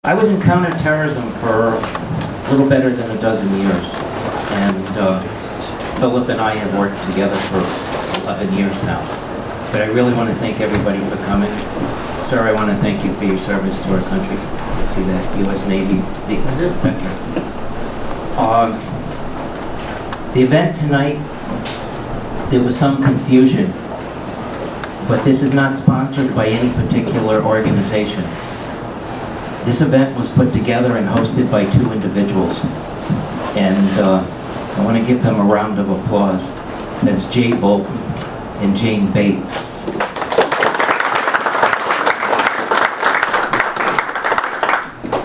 I was in counterterrorism for a little better than a dozen years, and Philip and I have worked together for 11 years now. But I really want to thank everybody for coming. Sir, I want to thank you for your service to our country. I see that U.S. Navy veteran. The event tonight, there was some confusion, but this is not sponsored by any particular organization. This event was put together and hosted by two individuals, and I want to give them a round of applause. That's Jay Bolton and Jane Bate.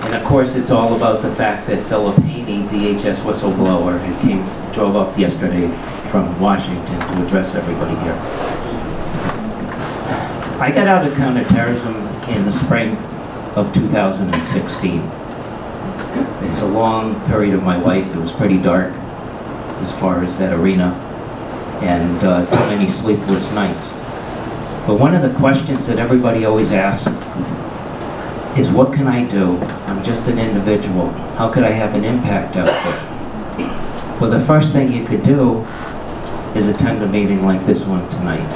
And of course, it's all about the fact that Philip Haney, DHS whistleblower, who drove up yesterday from Washington to address everybody here. I got out of counterterrorism in the spring of 2016. It was a long period of my life. It was pretty dark as far as that arena, and too many sleepless nights. But one of the questions that everybody always asks is, what can I do? I'm just an individual. How could I have an impact out there? Well, the first thing you could do is attend a meeting like this one tonight.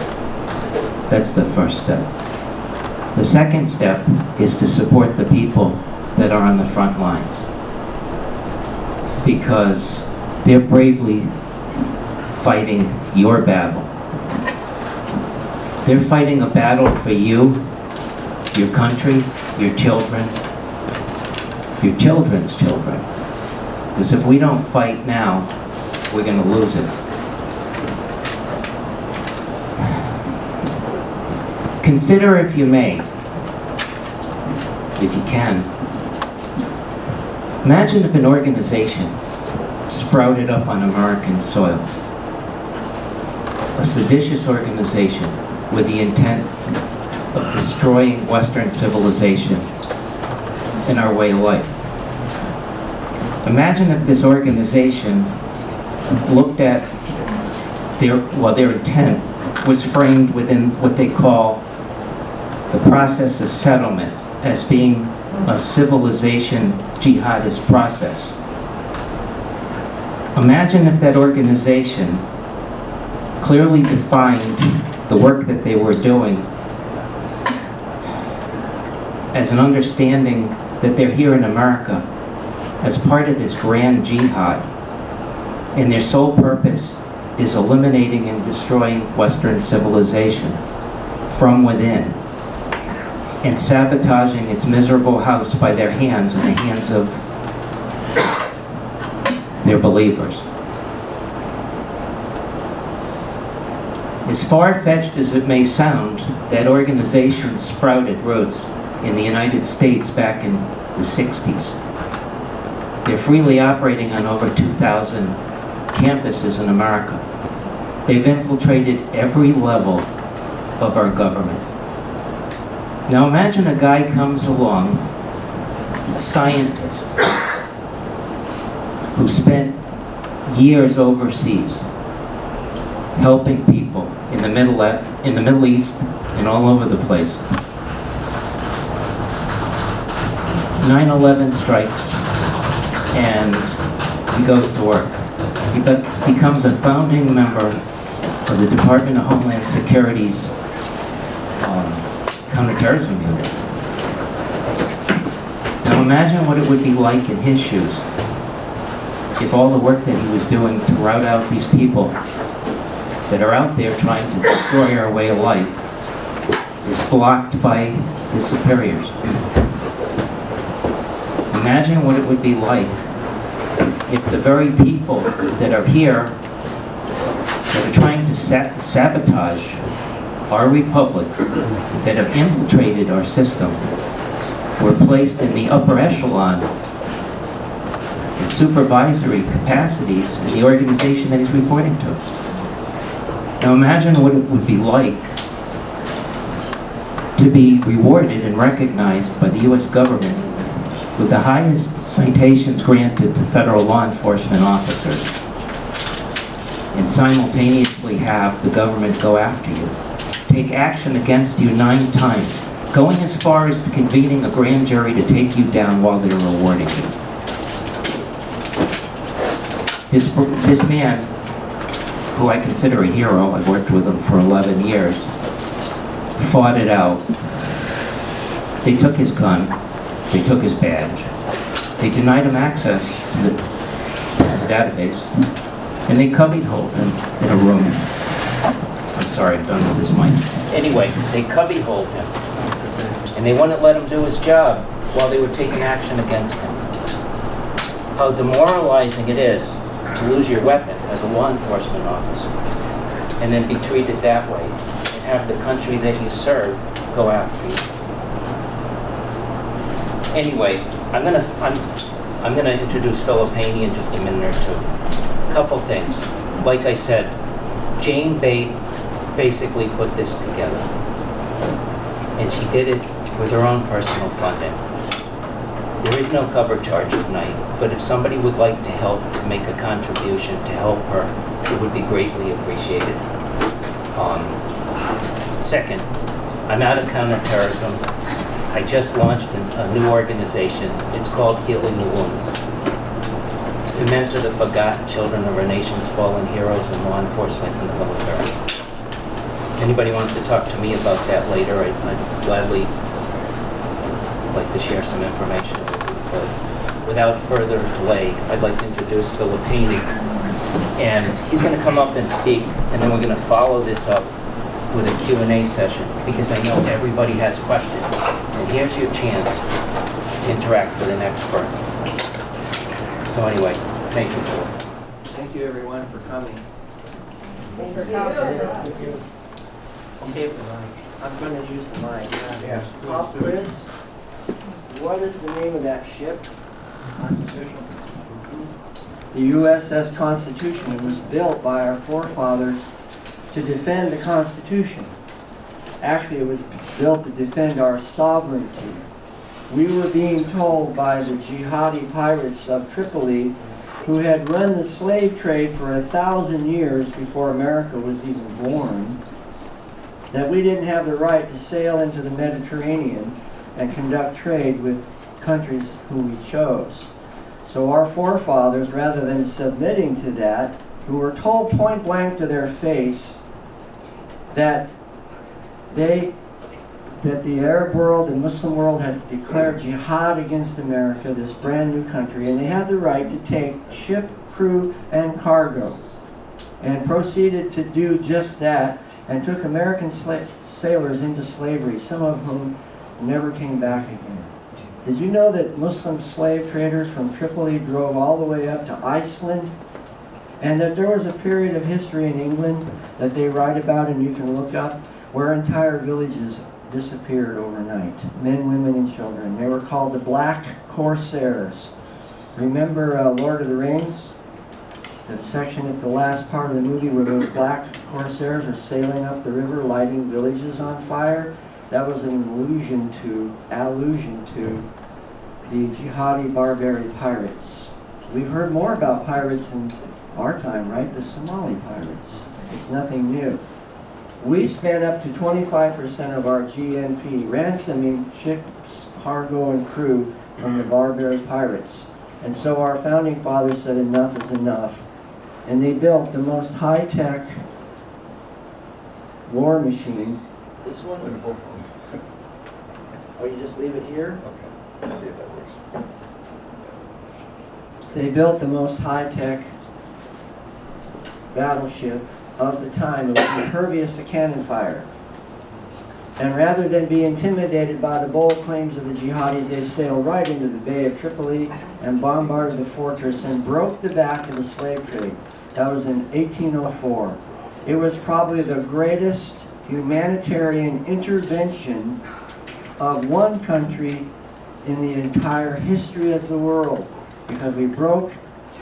That's the first step. The second step is to support the people that are on the front lines, because they're bravely fighting your battle. They're fighting a battle for you, your country, your children, your children's children. Because if we don't fight now, we're going to lose it. Consider, if you may, if you can, imagine if an organization sprouted up on American soil, a seditious organization with the intent of destroying Western civilization and our way of life. Imagine if this organization looked at their intent was framed within what they call the process of settlement as being a civilization jihadist process. Imagine if that organization clearly defined the work that they were doing as an understanding that they're here in America as part of this grand jihad, and their sole purpose is eliminating and destroying Western civilization from within, and sabotaging its miserable house by their hands and the hands of their believers. As far-fetched as it may sound, that organization sprouted roots in the United States back in the 60s. They're freely operating on over 2,000 campuses in America. They've infiltrated every level of our government. Now imagine a guy comes along, a scientist, who spent years overseas helping people in the Middle East and all over the place. 9/11 strikes, and he goes to work. He becomes a founding member of the Department of Homeland Security's counterterrorism unit. Now imagine what it would be like in his shoes if all the work that he was doing to rout out these people that are out there trying to destroy our way of life is blocked by his superiors. Imagine what it would be like if the very people that are here that are trying to sabotage our republic, that have infiltrated our system, were placed in the upper echelon in supervisory capacities in the organization that he's reporting to. Now imagine what it would be like to be rewarded and recognized by the U.S. government with the highest citations granted to federal law enforcement officers, and simultaneously have the government go after you, take action against you 9 times, going as far as to convening a grand jury to take you down while they're rewarding you. This man, who I consider a hero, I've worked with him for 11 years, fought it out. They took his gun, they took his badge, they denied him access to the database, and they cubbyholed him in a room. I'm sorry, I'm done with this mic. Anyway, they cubbyholed him, and they wouldn't let him do his job while they were taking action against him. How demoralizing it is to lose your weapon as a law enforcement officer, and then be treated that way, and have the country that you serve go after you. Anyway, I'm gonna introduce Philip Haney in just a minute or two. Couple things. Like I said, Jane Bate basically put this together, and she did it with her own personal funding. There is no cover charge tonight, but if somebody would like to help, to make a contribution to help her, it would be greatly appreciated. Second, I'm out of counterterrorism. I just launched a new organization. It's called Healing the Wounds. It's to mentor the forgotten children of our nation's fallen heroes in law enforcement and the military. If anybody wants to talk to me about that later, I'd gladly like to share some information with you. But without further delay, I'd like to introduce Philip Haney. And he's going to come up and speak, and then we're going to follow this up with a Q&A session, because I know everybody has questions. And here's your chance to interact with an expert. So anyway, thank you, Philip. Thank you, everyone, for coming. Thank you. Okay, I'm going to use the mic. Yes. Pop quiz. What is the name of that ship? Constitution. The USS Constitution. It was built by our forefathers to defend the Constitution. Actually, it was built to defend our sovereignty. We were being told by the jihadi pirates of Tripoli, who had run the slave trade for 1,000 years before America was even born, that we didn't have the right to sail into the Mediterranean and conduct trade with countries who we chose. So our forefathers, rather than submitting to that, who were told point blank to their face that the Arab world, the Muslim world, had declared jihad against America, this brand new country, and they had the right to take ship, crew, and cargo, and proceeded to do just that, and took American sailors into slavery, some of whom never came back again. Did you know that Muslim slave traders from Tripoli drove all the way up to Iceland? And that there was a period of history in England that they write about and you can look up, where entire villages disappeared overnight. Men, women, and children. They were called the Black Corsairs. Remember Lord of the Rings? The section at the last part of the movie where those Black Corsairs are sailing up the river, lighting villages on fire? That was an allusion to the jihadi barbary pirates. We've heard more about pirates in our time, right? The Somali pirates. It's nothing new. We spent up to 25% of our GNP ransoming ships, cargo, and crew from the barbary pirates. And so our founding fathers said enough is enough. And they built the most high-tech war machine. This one is... Oh, you just leave it here? Okay, let's see if that works. They built the most high-tech battleship of the time. It was impervious to cannon fire. And rather than be intimidated by the bold claims of the jihadis, they sailed right into the Bay of Tripoli and bombarded the fortress and broke the back of the slave trade. That was in 1804. It was probably the greatest humanitarian intervention of one country in the entire history of the world, because we broke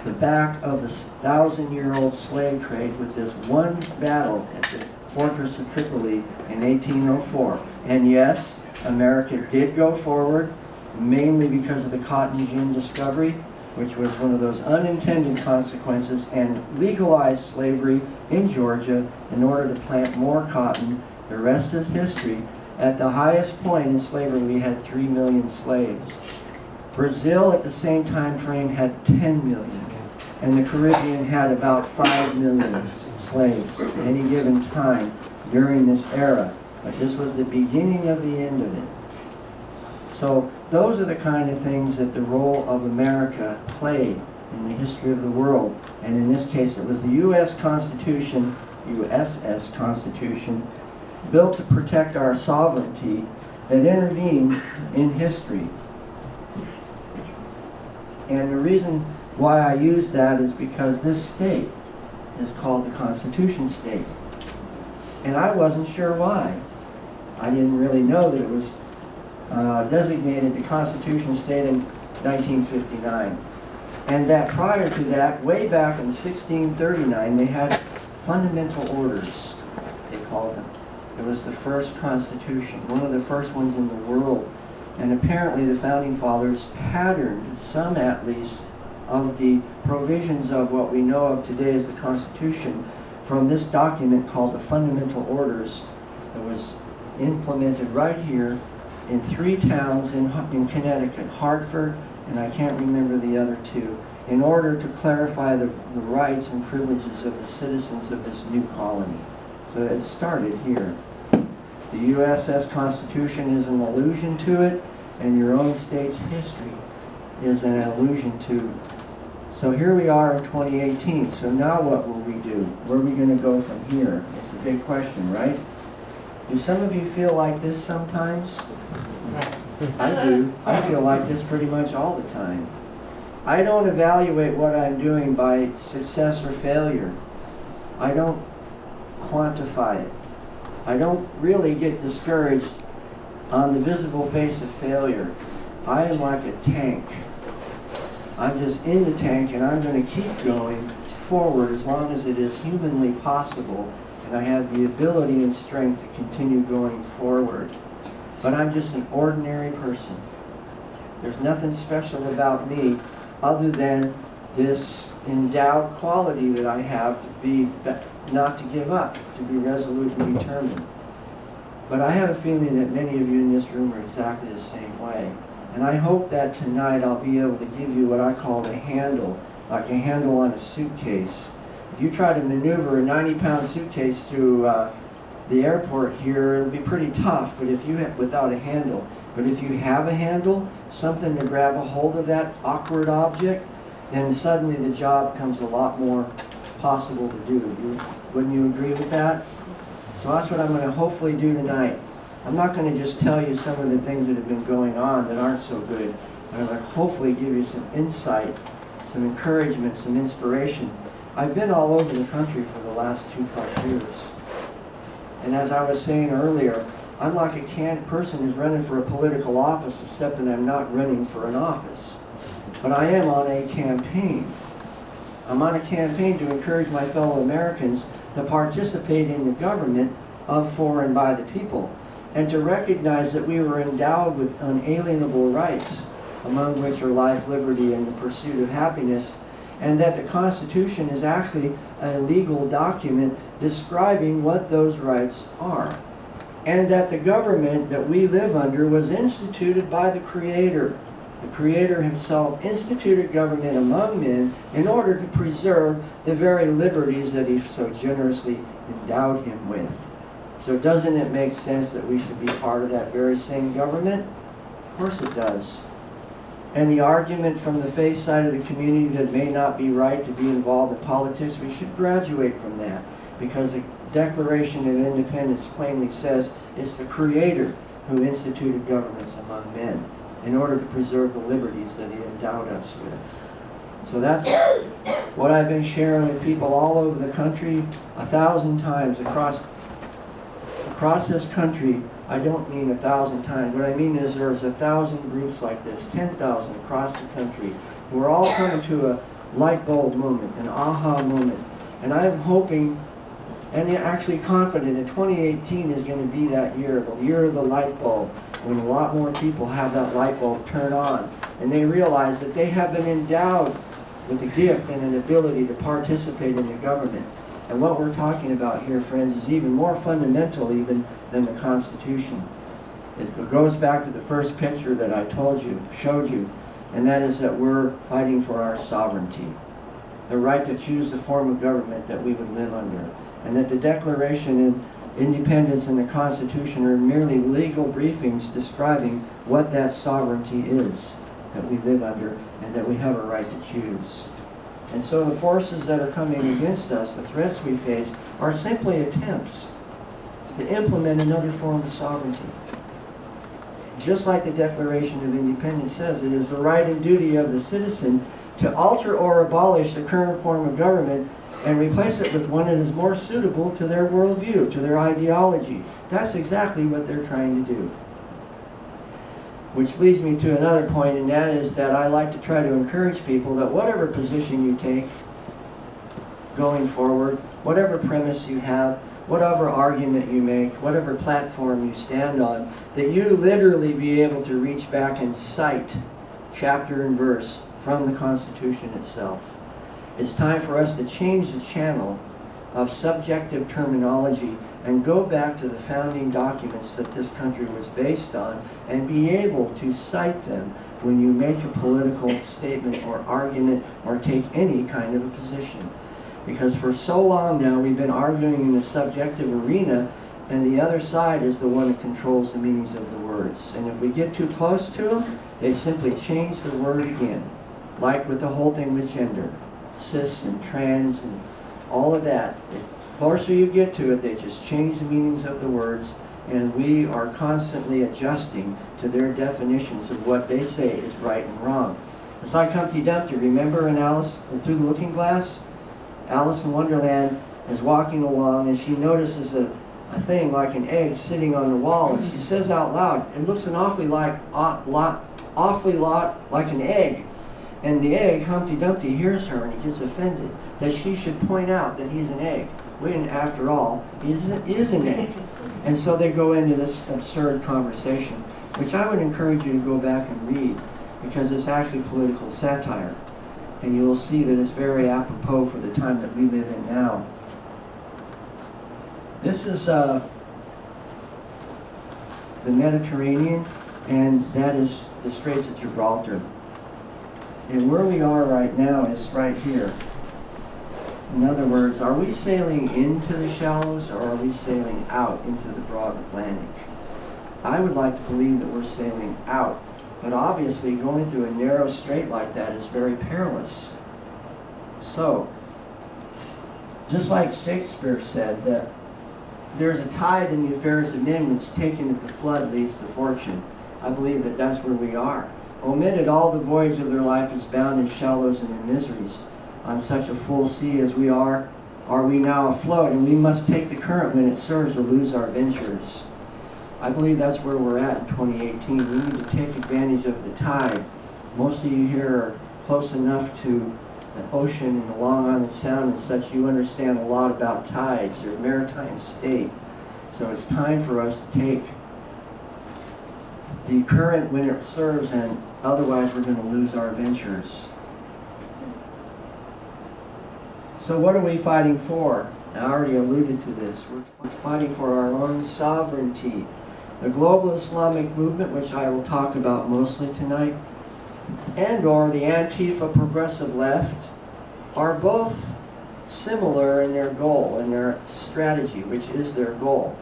the back of the 1,000-year-old slave trade with this one battle at the fortress of Tripoli in 1804. And yes, America did go forward, mainly because of the cotton gin discovery, which was one of those unintended consequences, and legalized slavery in Georgia in order to plant more cotton. The rest is history. At the highest point in slavery, we had 3 million slaves. Brazil at the same time frame had 10 million. And the Caribbean had about 5 million slaves at any given time during this era. But this was the beginning of the end of it. So those are the kind of things that the role of America played in the history of the world. And in this case, it was the U.S. Constitution, USS Constitution, built to protect our sovereignty that intervened in history. And the reason why I use that is because this state is called the Constitution State. And I wasn't sure why. I didn't really know that it was designated the Constitution State in 1959. And that prior to that, way back in 1639, they had fundamental orders, they called them. It was the first constitution, one of the first ones in the world. And apparently the Founding Fathers patterned, some at least, of the provisions of what we know of today as the Constitution from this document called the Fundamental Orders that was implemented right here in 3 towns in Connecticut, Hartford, and I can't remember the other 2, in order to clarify the rights and privileges of the citizens of this new colony. So it started here. The USS Constitution is an allusion to it, and your own state's history is an allusion to. So here we are in 2018. So now what will we do? Where are we going to go from here? It's a big question, right? Do some of you feel like this sometimes? I do. I feel like this pretty much all the time. I don't evaluate what I'm doing by success or failure. I don't quantify it. I don't really get discouraged on the visible face of failure. I am like a tank. I'm just in the tank, and I'm going to keep going forward as long as it is humanly possible, and I have the ability and strength to continue going forward. But I'm just an ordinary person. There's nothing special about me other than this endowed quality that I have to be, not to give up, to be resolute and determined. But I have a feeling that many of you in this room are exactly the same way. And I hope that tonight I'll be able to give you what I call a handle, like a handle on a suitcase. If you try to maneuver a 90-pound suitcase through the airport here, it'll be pretty tough, but if you have, without a handle. But if you have a handle, something to grab a hold of that awkward object, then suddenly the job comes a lot more possible to do. Wouldn't you agree with that? So that's what I'm going to hopefully do tonight. I'm not going to just tell you some of the things that have been going on that aren't so good, but I'm going to hopefully give you some insight, some encouragement, some inspiration. I've been all over the country for the last 2+ years. And as I was saying earlier, I'm like a person who's running for a political office, except that I'm not running for an office. But I am on a campaign. I'm on a campaign to encourage my fellow Americans to participate in the government of, for, and by the people, and to recognize that we were endowed with unalienable rights, among which are life, liberty, and the pursuit of happiness, and that the Constitution is actually a legal document describing what those rights are, and that the government that we live under was instituted by the Creator. The Creator himself instituted government among men in order to preserve the very liberties that he so generously endowed him with. So doesn't it make sense that we should be part of that very same government? Of course it does. And the argument from the faith side of the community that it may not be right to be involved in politics, we should graduate from that, because the Declaration of Independence plainly says it's the Creator who instituted governments among men in order to preserve the liberties that he endowed us with. So that's what I've been sharing with people all over the country 1,000 times across this country. I don't mean 1,000 times. What I mean is there's 1,000 groups like this, 10,000 across the country, who are all coming to a light bulb moment, an aha moment. And I'm hoping, and actually confident, that 2018 is going to be that year, the year of the light bulb, when a lot more people have that light bulb turn on, and they realize that they have been endowed with a gift and an ability to participate in the government. And what we're talking about here, friends, is even more fundamental even than the Constitution. It goes back to the first picture that I showed you, and that is that we're fighting for our sovereignty, the right to choose the form of government that we would live under, and that the Declaration of Independence and the Constitution are merely legal briefings describing what that sovereignty is that we live under and that we have a right to choose. And so the forces that are coming against us, the threats we face, are simply attempts to implement another form of sovereignty. Just like the Declaration of Independence says, it is the right and duty of the citizen to alter or abolish the current form of government and replace it with one that is more suitable to their worldview, to their ideology. That's exactly what they're trying to do. Which leads me to another point, and that is that I like to try to encourage people that whatever position you take going forward, whatever premise you have, whatever argument you make, whatever platform you stand on, that you literally be able to reach back and cite chapter and verse from the Constitution itself. It's time for us to change the channel of subjective terminology and go back to the founding documents that this country was based on and be able to cite them when you make a political statement or argument or take any kind of a position. Because for so long now we've been arguing in the subjective arena, and the other side is the one that controls the meanings of the words. And if we get too close to them, they simply change the word again. Like with the whole thing with gender, cis and trans and all of that. The closer you get to it, they just change the meanings of the words, and we are constantly adjusting to their definitions of what they say is right and wrong. It's like Humpty Dumpty. Remember in Alice Through the Looking Glass? Alice in Wonderland is walking along and she notices a thing like an egg sitting on the wall, and she says out loud, it looks an awfully lot like an egg. And the egg, Humpty Dumpty, hears her and he gets offended that she should point out that he's an egg, when after all, he is an egg. And so they go into this absurd conversation, which I would encourage you to go back and read, because it's actually political satire. And you will see that it's very apropos for the time that we live in now. This is the Mediterranean, and that is the Straits of Gibraltar. And where we are right now is right here. In other words, are we sailing into the shallows or are we sailing out into the broad Atlantic? I would like to believe that we're sailing out. But obviously, going through a narrow strait like that is very perilous. So, just like Shakespeare said, that there's a tide in the affairs of men which, taken at the flood, leads to fortune. I believe that that's where we are. Omitted all the voyage of their life is bound in shallows and in miseries. On such a full sea as we are we now afloat, and we must take the current when it serves or lose our ventures. I believe that's where we're at in 2018. We need to take advantage of the tide. Most of you here are close enough to the ocean and the Long Island Sound and such. You understand a lot about tides. You're a maritime state. So it's time for us to take the current when it serves, and otherwise we're going to lose our ventures. So what are we fighting for? I already alluded to this. We're fighting for our own sovereignty. The global Islamic movement, which I will talk about mostly tonight, and or the Antifa progressive left, are both similar in their goal, in their strategy, which is their goal.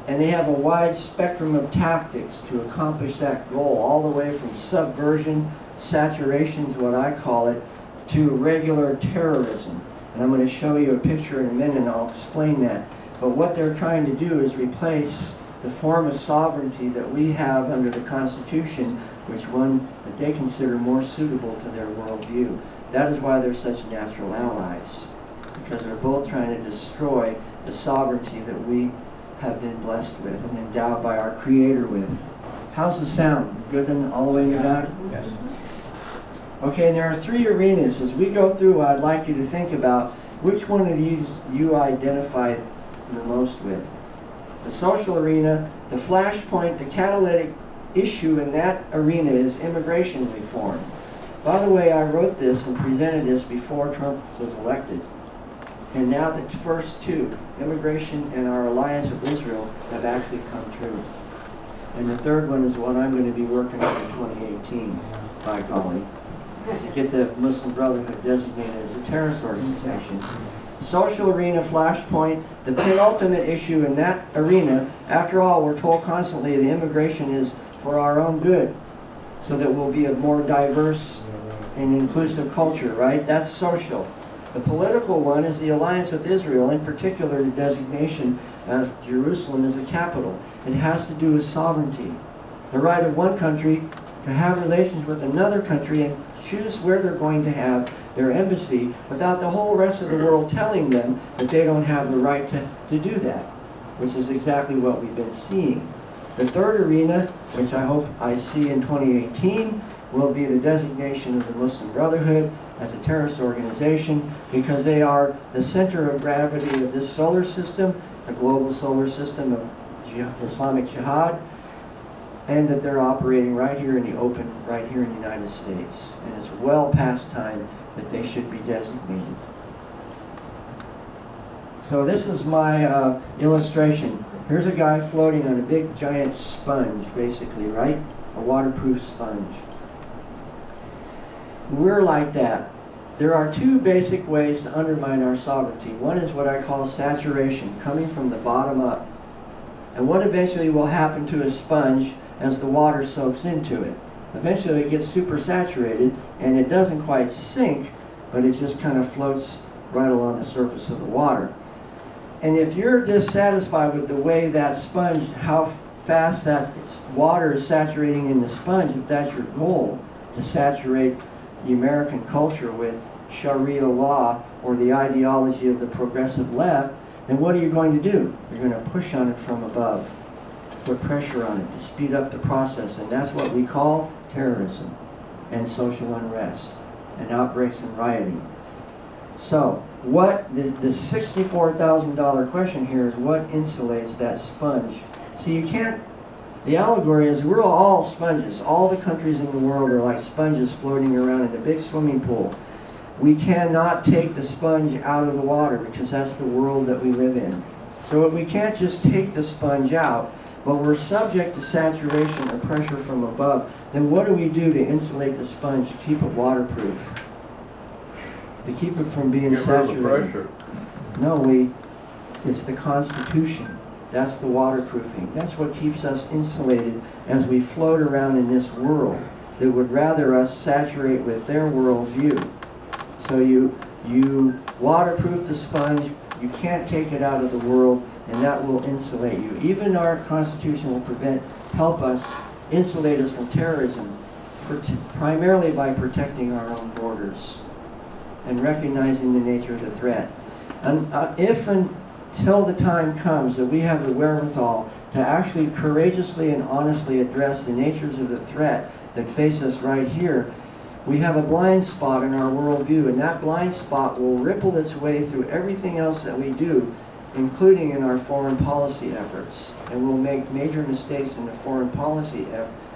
And they have a wide spectrum of tactics to accomplish that goal, all the way from subversion, saturation is what I call it, to regular terrorism. And I'm going to show you a picture in a minute and I'll explain that. But what they're trying to do is replace the form of sovereignty that we have under the Constitution, which one that they consider more suitable to their worldview. That is why they're such natural allies, because they're both trying to destroy the sovereignty that we have been blessed with and endowed by our Creator with. How's the sound? Good and all the way in the back? Yes. Okay, and there are three arenas. As we go through, I'd like you to think about which one of these you identify the most with. The social arena, the flashpoint, the catalytic issue in that arena is immigration reform. By the way, I wrote this and presented this before Trump was elected. And now the first two, immigration and our alliance with Israel, have actually come true. And the third one is what I'm going to be working on in 2018, by golly, is to get the Muslim Brotherhood designated as a terrorist organization. Social arena flashpoint, the penultimate issue in that arena. After all, we're told constantly the immigration is for our own good, so that we'll be a more diverse and inclusive culture, right? That's social. The political one is the alliance with Israel, in particular the designation of Jerusalem as the capital. It has to do with sovereignty. The right of one country to have relations with another country and choose where they're going to have their embassy without the whole rest of the world telling them that they don't have the right to do that, which is exactly what we've been seeing. The third arena, which I hope I see in 2018, will be the designation of the Muslim Brotherhood as a terrorist organization, because they are the center of gravity of this solar system, the global solar system of Islamic Jihad, and that they're operating right here in the open, right here in the United States. And it's well past time that they should be designated. So this is my illustration. Here's a guy floating on a big giant sponge, basically, right? A waterproof sponge. We're like that. There are two basic ways to undermine our sovereignty. One is what I call saturation, coming from the bottom up. And what eventually will happen to a sponge as the water soaks into it. Eventually it gets super saturated and it doesn't quite sink, but it just kind of floats right along the surface of the water. And if you're dissatisfied with the way that sponge, how fast that water is saturating in the sponge, if that's your goal, to saturate the American culture with Sharia law or the ideology of the progressive left, then what are you going to do? You're going to push on it from above, put pressure on it to speed up the process, and that's what we call terrorism and social unrest and outbreaks and rioting. So, what the $64,000 question here is, what insulates that sponge? See, you can't. The allegory is we're all sponges. All the countries in the world are like sponges floating around in a big swimming pool. We cannot take the sponge out of the water because that's the world that we live in. So if we can't just take the sponge out, but we're subject to saturation or pressure from above, then what do we do to insulate the sponge to keep it waterproof? To keep it from being saturated? Pressure. No, it's the Constitution. That's the waterproofing. That's what keeps us insulated as we float around in this world that would rather us saturate with their worldview. So you waterproof the sponge, you can't take it out of the world, and that will insulate you. Even our Constitution will help us, insulate us from terrorism, primarily by protecting our own borders and recognizing the nature of the threat. And if until the time comes that we have the wherewithal to actually courageously and honestly address the natures of the threat that face us right here, we have a blind spot in our worldview, and that blind spot will ripple its way through everything else that we do, including in our foreign policy efforts. And we'll make major mistakes in the foreign policy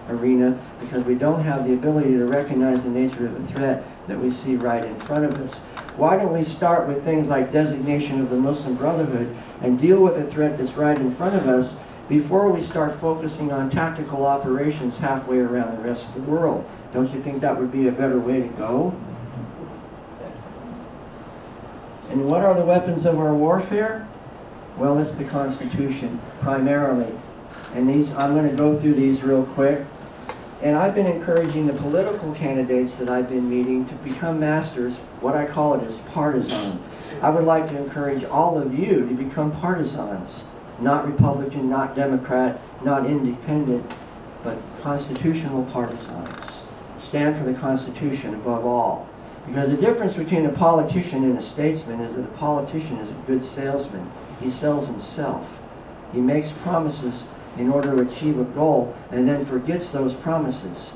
arena because we don't have the ability to recognize the nature of the threat that we see right in front of us. Why don't we start with things like designation of the Muslim Brotherhood and deal with the threat that's right in front of us before we start focusing on tactical operations halfway around the rest of the world? Don't you think that would be a better way to go? And what are the weapons of our warfare? Well, it's the Constitution, primarily. And I'm going to go through these real quick. And I've been encouraging the political candidates that I've been meeting to become masters. What I call it is partisan. I would like to encourage all of you to become partisans. Not Republican, not Democrat, not independent, but constitutional partisans. Stand for the Constitution above all. Because the difference between a politician and a statesman is that a politician is a good salesman. He sells himself. He makes promises in order to achieve a goal and then forgets those promises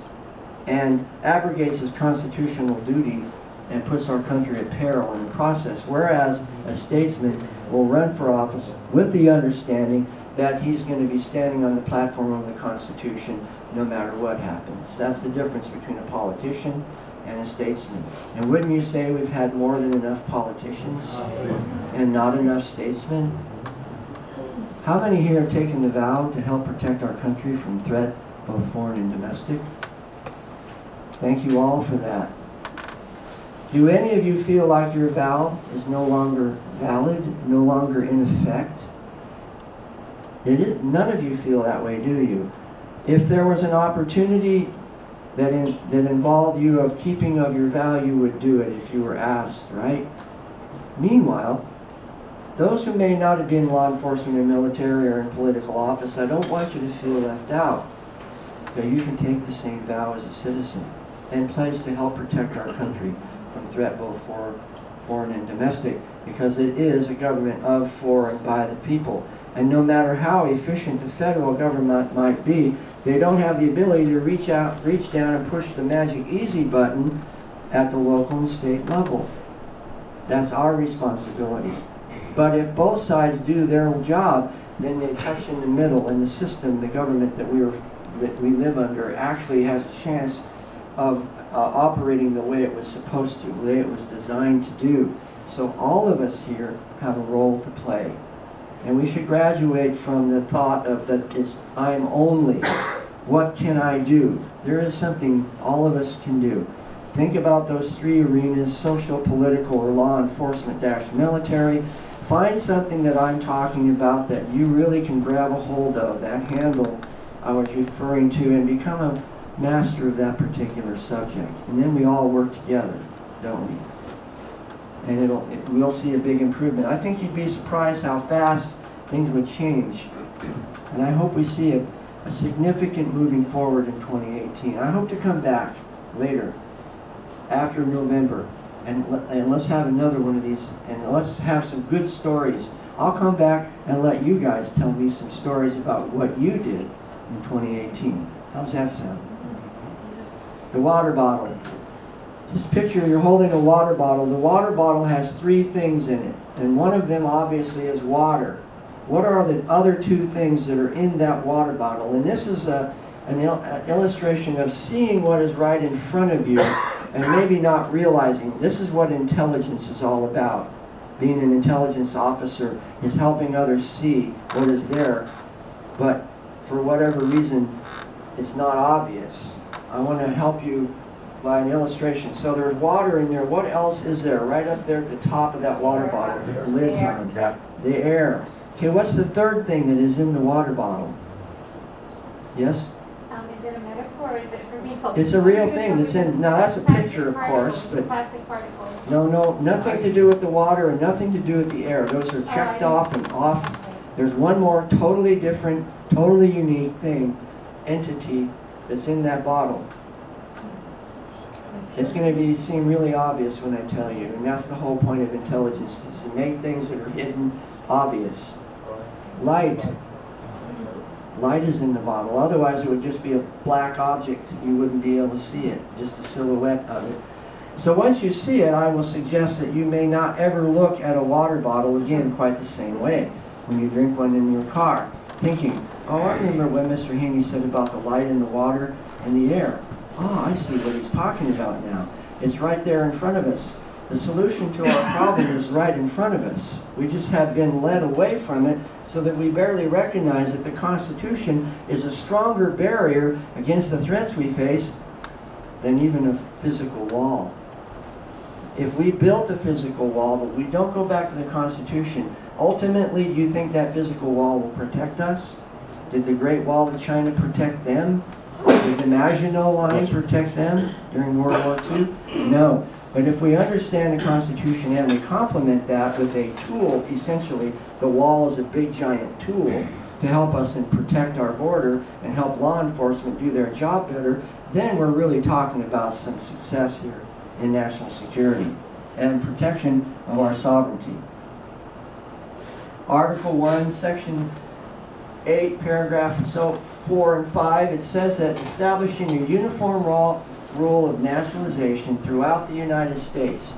and abrogates his constitutional duty and puts our country at peril in the process. Whereas a statesman will run for office with the understanding that he's going to be standing on the platform of the Constitution no matter what happens. That's the difference between a politician and a statesman. And wouldn't you say we've had more than enough politicians and not enough statesmen? How many here have taken the vow to help protect our country from threat, both foreign and domestic? Thank you all for that. Do any of you feel like your vow is no longer valid, no longer in effect? None of you feel that way, do you? If there was an opportunity that involved you of keeping of your vow, you would do it if you were asked, right? Meanwhile, those who may not have been in law enforcement or military or in political office, I don't want you to feel left out. So you can take the same vow as a citizen and pledge to help protect our country from threat both foreign and domestic, because it is a government of, for, and by the people. And no matter how efficient the federal government might be, they don't have the ability to reach down and push the magic easy button at the local and state level. That's our responsibility. But if both sides do their job, then they touch in the middle, and the system, the government that we live under, actually has a chance of operating the way it was supposed to, the way it was designed to do. So all of us here have a role to play. And we should graduate from the thought of that it's I'm only. What can I do? There is something all of us can do. Think about those three arenas: social, political, or law enforcement - military. Find something that I'm talking about that you really can grab a hold of, that handle I was referring to, and become a master of that particular subject. And then we all work together, don't we? And we'll see a big improvement. I think you'd be surprised how fast things would change. And I hope we see a significant moving forward in 2018. I hope to come back later, after November, and let's have another one of these, and let's have some good stories. I'll come back and let you guys tell me some stories about what you did in 2018. How's that sound? The water bottle. Just picture you're holding a water bottle. The water bottle has three things in it, and one of them obviously is water. What are the other two things that are in that water bottle? And this is an illustration of seeing what is right in front of you and maybe not realizing. This is what intelligence is all about. Being an intelligence officer is helping others see what is there, but for whatever reason, it's not obvious. I want to help you by an illustration. So there's water in there. What else is there? Right up there at the top of that water bottle, the lid's on. The air. Okay, what's the third thing that is in the water bottle? Yes? Is it a metaphor or is it for real? It's a real thing that's in. Now that's a picture, of course, but Plastic particles. no, nothing to do with the water and nothing to do with the air. Those are checked off and off. There's one more totally different, totally unique thing, entity that's in that bottle. It's going to seem really obvious when I tell you, and that's the whole point of intelligence, is to make things that are hidden obvious. Light. Light is in the bottle. Otherwise, it would just be a black object. You wouldn't be able to see it, just a silhouette of it. So once you see it, I will suggest that you may not ever look at a water bottle again quite the same way when you drink one in your car, thinking, oh, I remember what Mr. Haney said about the light and the water and the air. Oh, I see what he's talking about now. It's right there in front of us. The solution to our problem is right in front of us. We just have been led away from it so that we barely recognize that the Constitution is a stronger barrier against the threats we face than even a physical wall. If we built a physical wall, but we don't go back to the Constitution, ultimately, do you think that physical wall will protect us? Did the Great Wall of China protect them? Did the Maginot Line protect them during World War II? No. But if we understand the Constitution and we complement that with a tool, essentially, the wall is a big giant tool to help us and protect our border and help law enforcement do their job better, then we're really talking about some success here in national security and protection of our sovereignty. Article 1, Section 8, paragraph 4 and 5, it says that establishing a uniform rule of nationalization throughout the United States.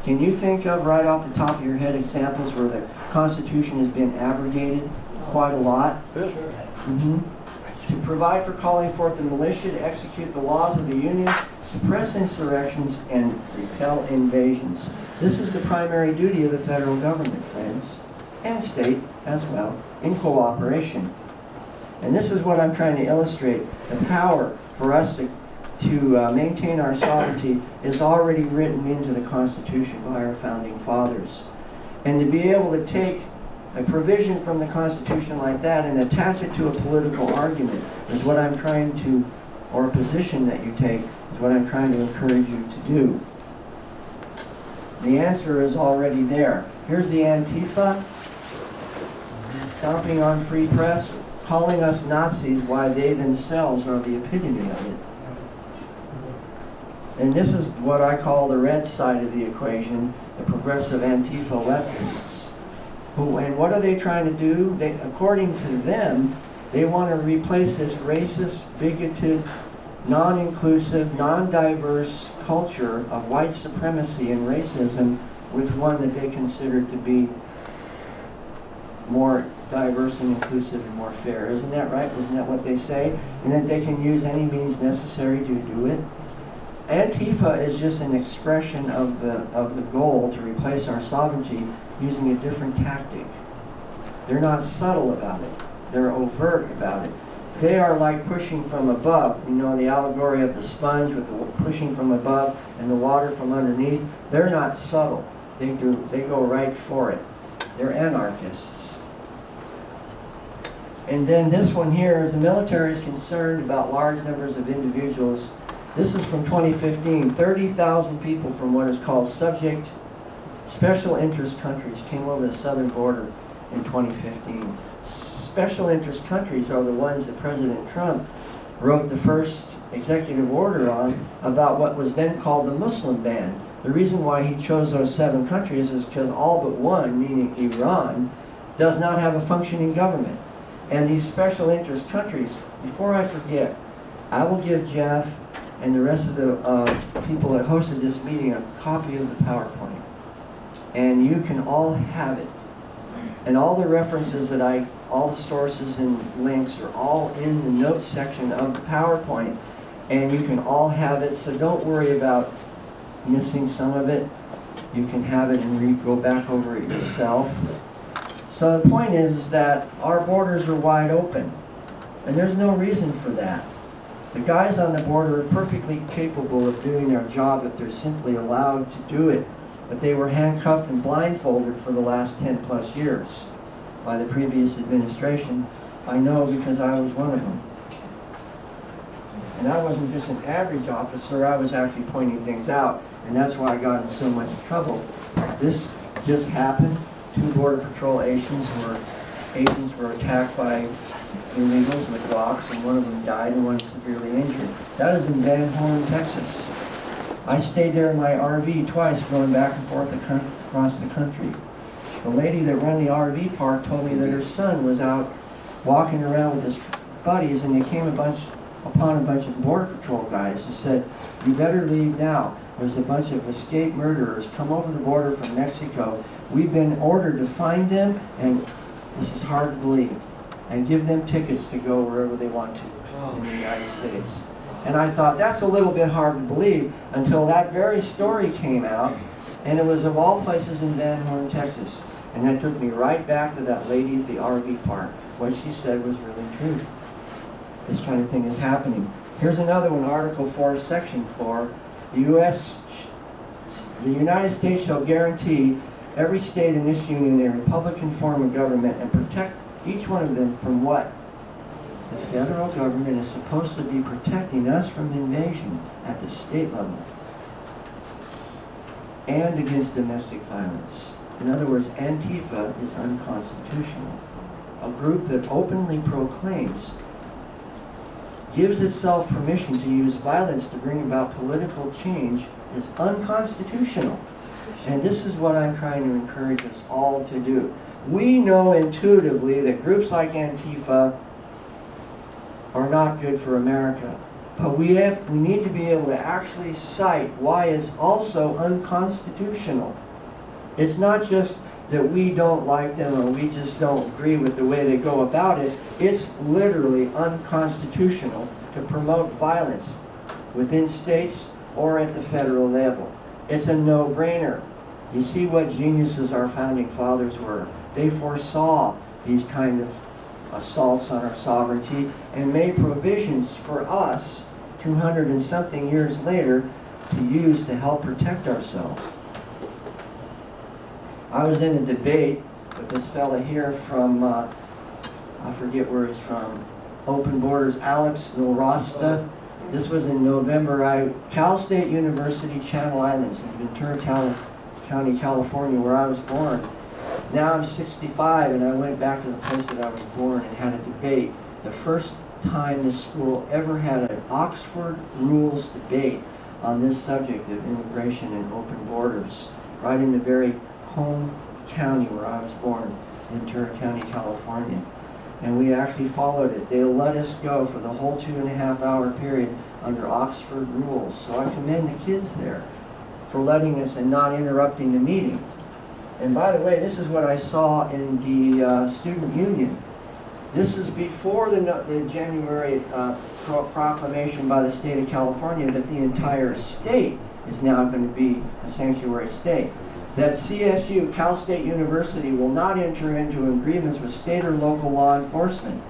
Can you think of, right off the top of your head, examples where the Constitution has been abrogated quite a lot? To provide for calling forth the militia to execute the laws of the Union, suppress insurrections, and repel invasions. This is the primary duty of the federal government, friends. and state as well, in cooperation. And this is what I'm trying to illustrate. The power for us to maintain our sovereignty is already written into the Constitution by our founding fathers. And to be able to take a provision from the Constitution like that and attach it to a political argument is what I'm trying to, or a position that you take, is what I'm trying to encourage you to do. The answer is already there. Here's the Antifa, stomping on free press, calling us Nazis while they themselves are the epitome of it. And this is what I call the red side of the equation, the progressive Antifa leftists. And what are they trying to do? According to them, they want to replace this racist, bigoted, non-inclusive, non-diverse culture of white supremacy and racism with one that they consider to be more diverse and inclusive and more fair. Isn't that right? Isn't that what they say? And that they can use any means necessary to do it? Antifa is just an expression of the goal to replace our sovereignty using a different tactic. They're not subtle about it. They're overt about it. They are like pushing from above. You know, the allegory of the sponge with the pushing from above and the water from underneath. They're not subtle. They go right for it. They're anarchists. And then this one here is the military is concerned about large numbers of individuals. This is from 2015. 30,000 people from what is called subject special interest countries came over the southern border in 2015. Special interest countries are the ones that President Trump wrote the first executive order on about what was then called the Muslim ban. The reason why he chose those 7 countries is because all but one, meaning Iran, does not have a functioning government. And these special interest countries, before I forget, I will give Jeff and the rest of the people that hosted this meeting a copy of the PowerPoint. And you can all have it. And all the references all the sources and links are all in the notes section of the PowerPoint. And you can all have it, so don't worry about missing some of it. You can have it and go back over it yourself. So the point is that our borders are wide open. And there's no reason for that. The guys on the border are perfectly capable of doing their job if they're simply allowed to do it. But they were handcuffed and blindfolded for the last 10 plus years by the previous administration. I know because I was one of them. And I wasn't just an average officer, I was actually pointing things out. And that's why I got in so much trouble. This just happened. 2 Border Patrol agents were attacked by illegals with rocks, and one of them died and one severely injured. That is in Van Horn, Texas. I stayed there in my RV twice, going back and forth across the country. The lady that ran the RV park told me that her son was out walking around with his buddies, and they came upon a bunch of Border Patrol guys who said, "You better leave now. There's a bunch of escaped murderers come over the border from Mexico. We've been ordered to find them, and this is hard to believe, and give them tickets to go wherever they want to in the United States." And I thought, that's a little bit hard to believe until that very story came out, and it was of all places in Van Horn, Texas. And that took me right back to that lady at the RV park. What she said was really true. This kind of thing is happening. Here's another one, Article 4, Section 4. The United States shall guarantee every state in this union a Republican form of government and protect each one of them from what? The federal government is supposed to be protecting us from invasion at the state level and against domestic violence. In other words, Antifa is unconstitutional. A group that openly proclaims, gives itself permission to use violence to bring about political change is unconstitutional. And this is what I'm trying to encourage us all to do. We know intuitively that groups like Antifa are not good for America. But we need to be able to actually cite why it's also unconstitutional. It's not just that we don't like them or we just don't agree with the way they go about it. It's literally unconstitutional to promote violence within states or at the federal level. It's a no-brainer. You see what geniuses our founding fathers were. They foresaw these kind of assaults on our sovereignty and made provisions for us 200 and something years later to use to help protect ourselves. I was in a debate with this fella here from, I forget where he's from, Open Borders, Alex Norosta. This was in November. Cal State University, Channel Islands, in Ventura County, California, where I was born. Now I'm 65 and I went back to the place that I was born and had a debate. The first time this school ever had an Oxford rules debate on this subject of immigration and open borders, right in the very home county where I was born, Ventura County, California. And we actually followed it. They let us go for the whole 2.5 hour period under Oxford rules. So I commend the kids there for letting us and not interrupting the meeting. And by the way, this is what I saw in the student union. This is before the January proclamation by the state of California that the entire state is now going to be a sanctuary state. That CSU, Cal State University, will not enter into agreements with state or local law enforcement,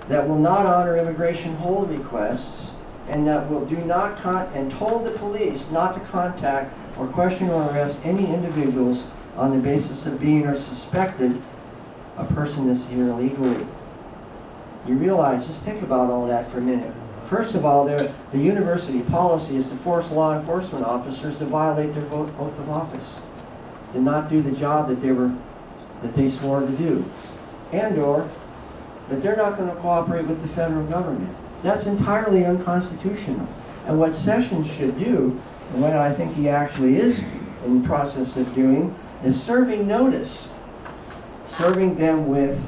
that will not honor immigration hold requests, and that will do not and told the police not to contact or question or arrest any individuals on the basis of being or suspected a person is here illegally. You realize, just think about all that for a minute. First of all, the university policy is to force law enforcement officers to violate their oath of office, to not do the job that they swore to do, and or that they're not going to cooperate with the federal government. That's entirely unconstitutional. And what Sessions should do, and what I think he actually is in the process of doing, is serving notice, serving them with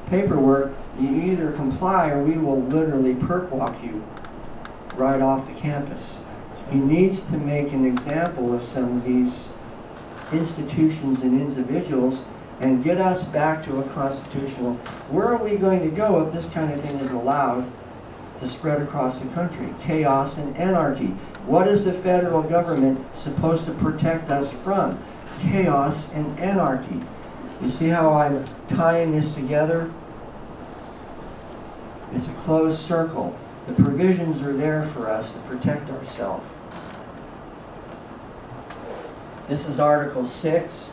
paperwork. You either comply or we will literally perp walk you right off the campus. He needs to make an example of some of these institutions and individuals and get us back to a constitutional. Where are we going to go if this kind of thing is allowed to spread across the country? Chaos and anarchy. What is the federal government supposed to protect us from? Chaos and anarchy. You see how I'm tying this together? It's a closed circle. The provisions are there for us to protect ourselves. This is Article 6.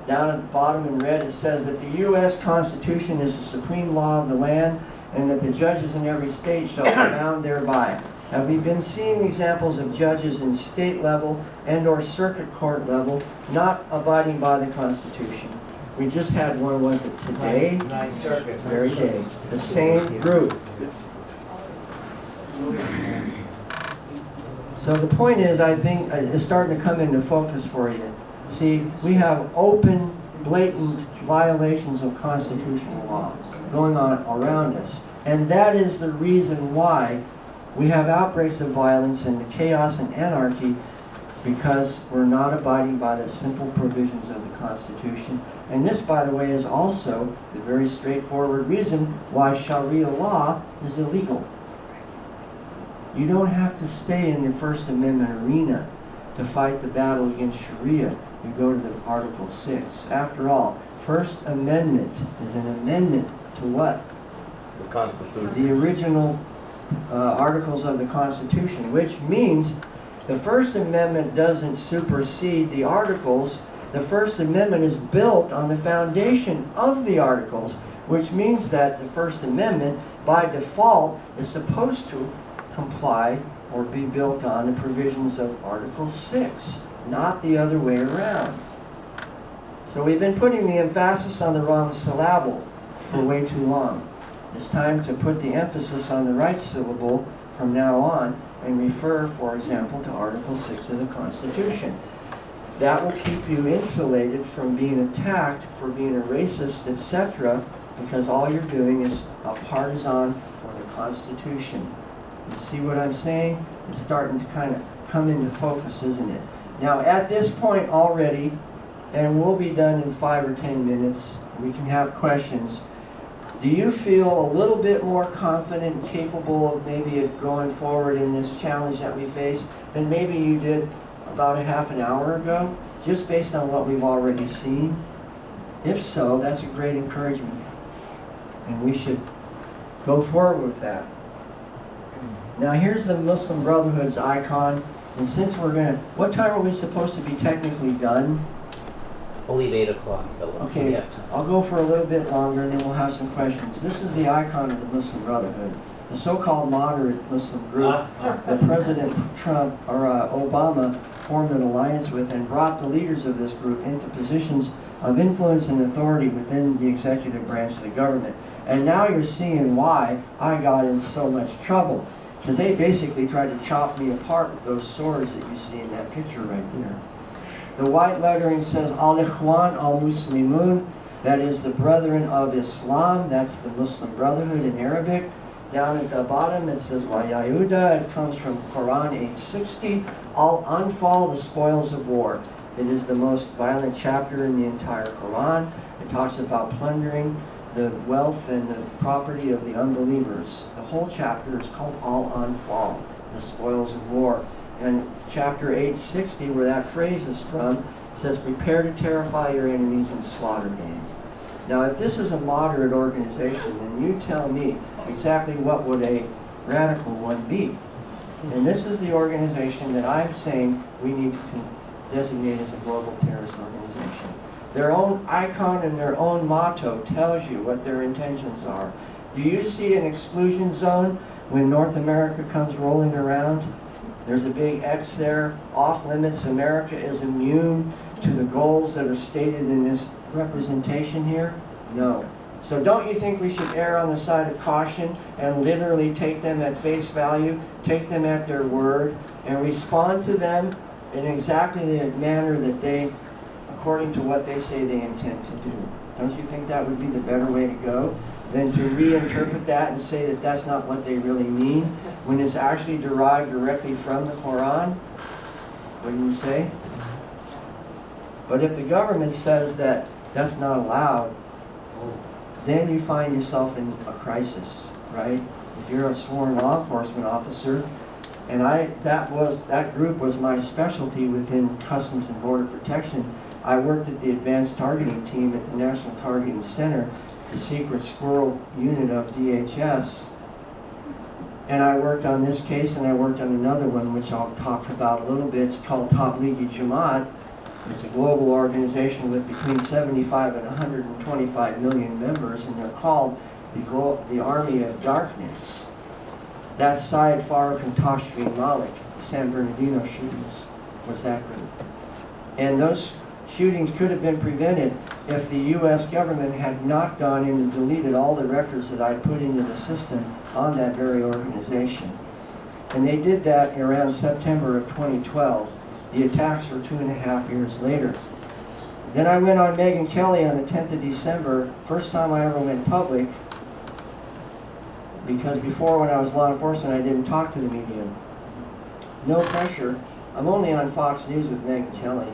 Down at the bottom in red it says that the U.S. Constitution is the supreme law of the land and that the judges in every state shall be bound thereby. Now we've been seeing examples of judges in state level and or circuit court level not abiding by the Constitution. We just had one, was it today? Ninth Circuit. Very day. The same group. So the point is, I think, it's starting to come into focus for you. See, we have open, blatant violations of constitutional law going on around us. And that is the reason why we have outbreaks of violence and chaos and anarchy, because we're not abiding by the simple provisions of the Constitution. And this, by the way, is also the very straightforward reason why Sharia law is illegal. You don't have to stay in the First Amendment arena to fight the battle against Sharia. You go to the Article 6. After all, First Amendment is an amendment to what? The Constitution. The original articles of the Constitution, which means the First Amendment doesn't supersede the Articles. The First Amendment is built on the foundation of the Articles, which means that the First Amendment, by default, is supposed to comply or be built on the provisions of Article 6, not the other way around. So we've been putting the emphasis on the wrong syllable for way too long. It's time to put the emphasis on the right syllable from now on and refer, for example, to Article 6 of the Constitution. That will keep you insulated from being attacked for being a racist, etc., because all you're doing is a partisan for the Constitution. You see what I'm saying? It's starting to kind of come into focus, isn't it? Now, at this point already, and we'll be done in 5 or 10 minutes, we can have questions. Do you feel a little bit more confident and capable of maybe going forward in this challenge that we face than maybe you did about a half an hour ago, just based on what we've already seen? If so, that's a great encouragement. And we should go forward with that. Now here's the Muslim Brotherhood's icon. And since we're going to, what time are we supposed to be technically done? I believe 8 o'clock, Philip. Okay, I'll go for a little bit longer and then we'll have some questions. This is the icon of the Muslim Brotherhood. The so-called moderate Muslim group that President Trump or Obama formed an alliance with and brought the leaders of this group into positions of influence and authority within the executive branch of the government. And now you're seeing why I got in so much trouble. Because they basically tried to chop me apart with those swords that you see in that picture right there. The white lettering says Al-Ikhwan al-Muslimun, that is the Brethren of Islam, that's the Muslim Brotherhood in Arabic. Down at the bottom it says Wa Yahuda, it comes from Quran 860, Al-Anfal, the spoils of war. It is the most violent chapter in the entire Quran. It talks about plundering the wealth and the property of the unbelievers. The whole chapter is called Al-Anfal, the spoils of war. And chapter 860, where that phrase is from, says, prepare to terrify your enemies and slaughter them. Now, if this is a moderate organization, then you tell me exactly what would a radical one be. And this is the organization that I'm saying we need to designate as a global terrorist organization. Their own icon and their own motto tells you what their intentions are. Do you see an exclusion zone when North America comes rolling around? There's a big X there, off limits. America is immune to the goals that are stated in this representation here? No. So don't you think we should err on the side of caution and literally take them at face value, take them at their word, and respond to them in exactly the manner that they, according to what they say they intend to do? Don't you think that would be the better way to go than to reinterpret that and say that that's not what they really mean when it's actually derived directly from the Quran? What do you say? But if the government says that that's not allowed, then you find yourself in a crisis, right? If you're a sworn law enforcement officer, and that group was my specialty within Customs and Border Protection. I worked at the Advanced Targeting Team at the National Targeting Center, the secret squirrel unit of DHS. And I worked on this case, and I worked on another one, which I'll talk about a little bit. It's called Tablighi Jamaat. It's a global organization with between 75 and 125 million members, and they're called the Army of Darkness. That's Syed Farouk and Tashfeen Malik. The San Bernardino shootings was that group. And those shootings could have been prevented if the U.S. government had not gone in and deleted all the records that I put into the system on that very organization. And they did that around September of 2012. The attacks were 2.5 years later. Then I went on Megyn Kelly on the 10th of December, first time I ever went public, because before when I was law enforcement I didn't talk to the media. No pressure. I'm only on Fox News with Megyn Kelly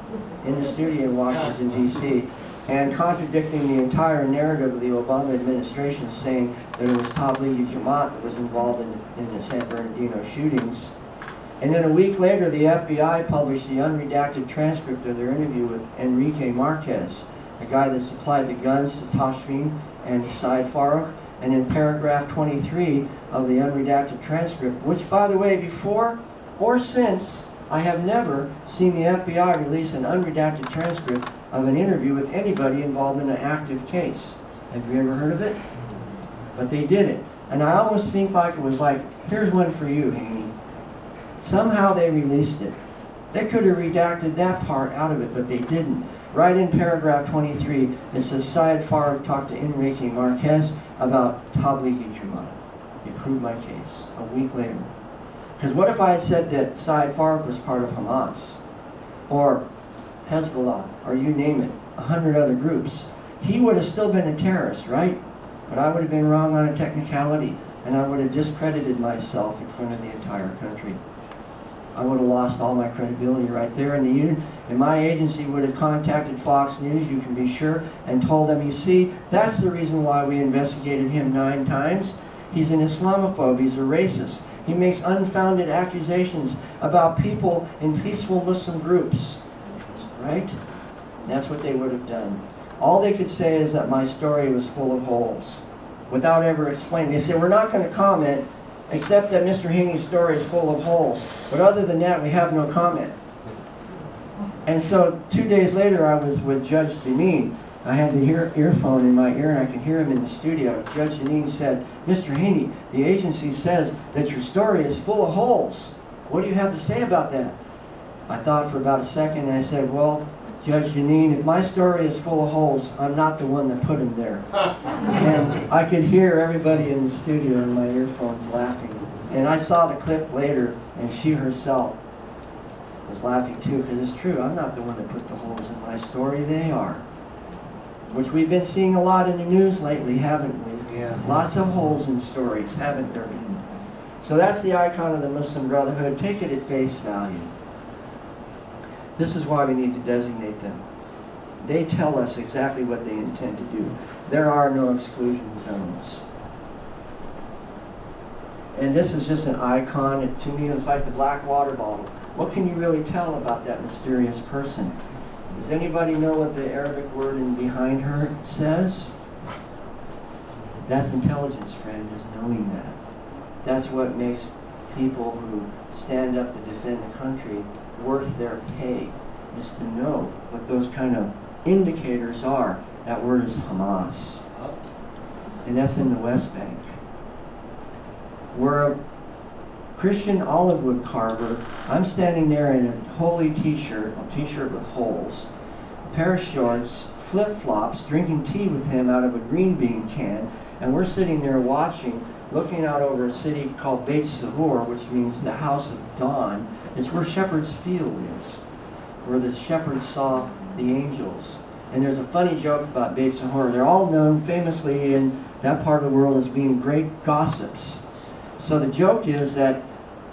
in the studio in Washington, D.C., and contradicting the entire narrative of the Obama administration, saying that it was Tablighi Jamaat that was involved in the San Bernardino shootings. And then a week later, the FBI published the unredacted transcript of their interview with Enrique Marquez, the guy that supplied the guns to Tashfeen and Syed Farouk. And in paragraph 23 of the unredacted transcript, which, by the way, before or since, I have never seen the FBI release an unredacted transcript of an interview with anybody involved in an active case. Have you ever heard of it? But they did it. And I almost think like it was like, here's one for you, Haney. Somehow they released it. They could have redacted that part out of it, but they didn't. Right in paragraph 23, it says Syed Farouk talked to Enrique Marquez about Tablighi Jamaat. He proved my case a week later. Because what if I had said that Syed Farouk was part of Hamas, or Hezbollah, or you name it, 100 other groups? He would have still been a terrorist, right? But I would have been wrong on a technicality, and I would have discredited myself in front of the entire country. I would have lost all my credibility right there. And my agency would have contacted Fox News, you can be sure, and told them, you see, that's the reason why we investigated him 9 times. He's an Islamophobe, he's a racist. He makes unfounded accusations about people in peaceful Muslim groups, right? And that's what they would have done. All they could say is that my story was full of holes, without ever explaining. They said, we're not going to comment, except that Mr. Haney's story is full of holes. But other than that, we have no comment. And so 2 days later, I was with Judge Janine. I had the earphone in my ear, and I could hear him in the studio. Judge Janine said, Mr. Haney, the agency says that your story is full of holes. What do you have to say about that? I thought for about a second, and I said, well, Judge Janine, if my story is full of holes, I'm not the one that put them there. And I could hear everybody in the studio in my earphones laughing. And I saw the clip later, and she herself was laughing too, because it's true. I'm not the one that put the holes in my story. They are. Which we've been seeing a lot in the news lately, haven't we? Yeah. Lots of holes in stories, haven't there been? So that's the icon of the Muslim Brotherhood. Take it at face value. This is why we need to designate them. They tell us exactly what they intend to do. There are no exclusion zones. And this is just an icon. To me, it's like the black water bottle. What can you really tell about that mysterious person? Does anybody know what the Arabic word in behind her says? That's intelligence, friend, is knowing that. That's what makes people who stand up to defend the country worth their pay, is to know what those kind of indicators are. That word is Hamas. And that's in the West Bank. We're a Christian olive wood carver. I'm standing there in a holy t-shirt, a t-shirt with holes, a pair of shorts, flip-flops, drinking tea with him out of a green bean can, and we're sitting there watching, looking out over a city called Beit Sahur, which means the house of dawn. It's where Shepherd's Field is, where the shepherds saw the angels. And there's a funny joke about Beit Sahur. They're all known famously in that part of the world as being great gossips. So the joke is that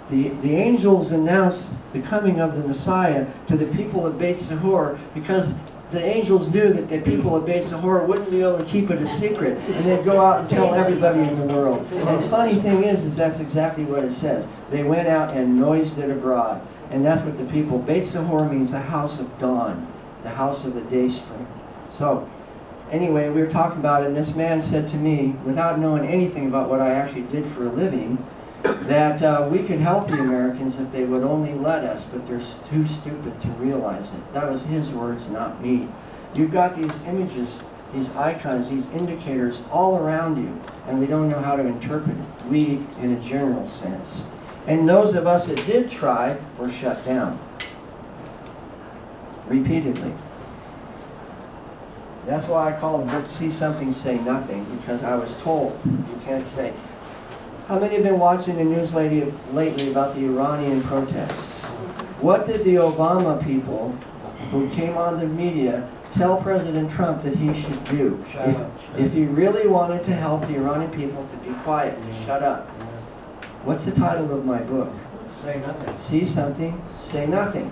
the angels announced the coming of the Messiah to the people of Beit Sahur because the angels knew that the people of Beit Sahur wouldn't be able to keep it a secret, and they'd go out and tell everybody in the world. And the funny thing is that's exactly what it says. They went out and noised it abroad. And that's what the people, Beit Sahur means the house of dawn, the house of the day spring. So, anyway, we were talking about it, and this man said to me, without knowing anything about what I actually did for a living, that we could help the Americans if they would only let us, but they're too stupid to realize it. That was his words, not me. You've got these images, these icons, these indicators all around you, and we don't know how to interpret it. We, in a general sense. And those of us that did try were shut down. Repeatedly. That's why I call the book See Something, Say Nothing, because I was told you can't say. How many have been watching the news lately about the Iranian protests? What did the Obama people who came on the media tell President Trump that he should do? If he really wanted to help the Iranian people to be quiet, to shut up. What's the title of my book? Say nothing. See Something, Say Nothing.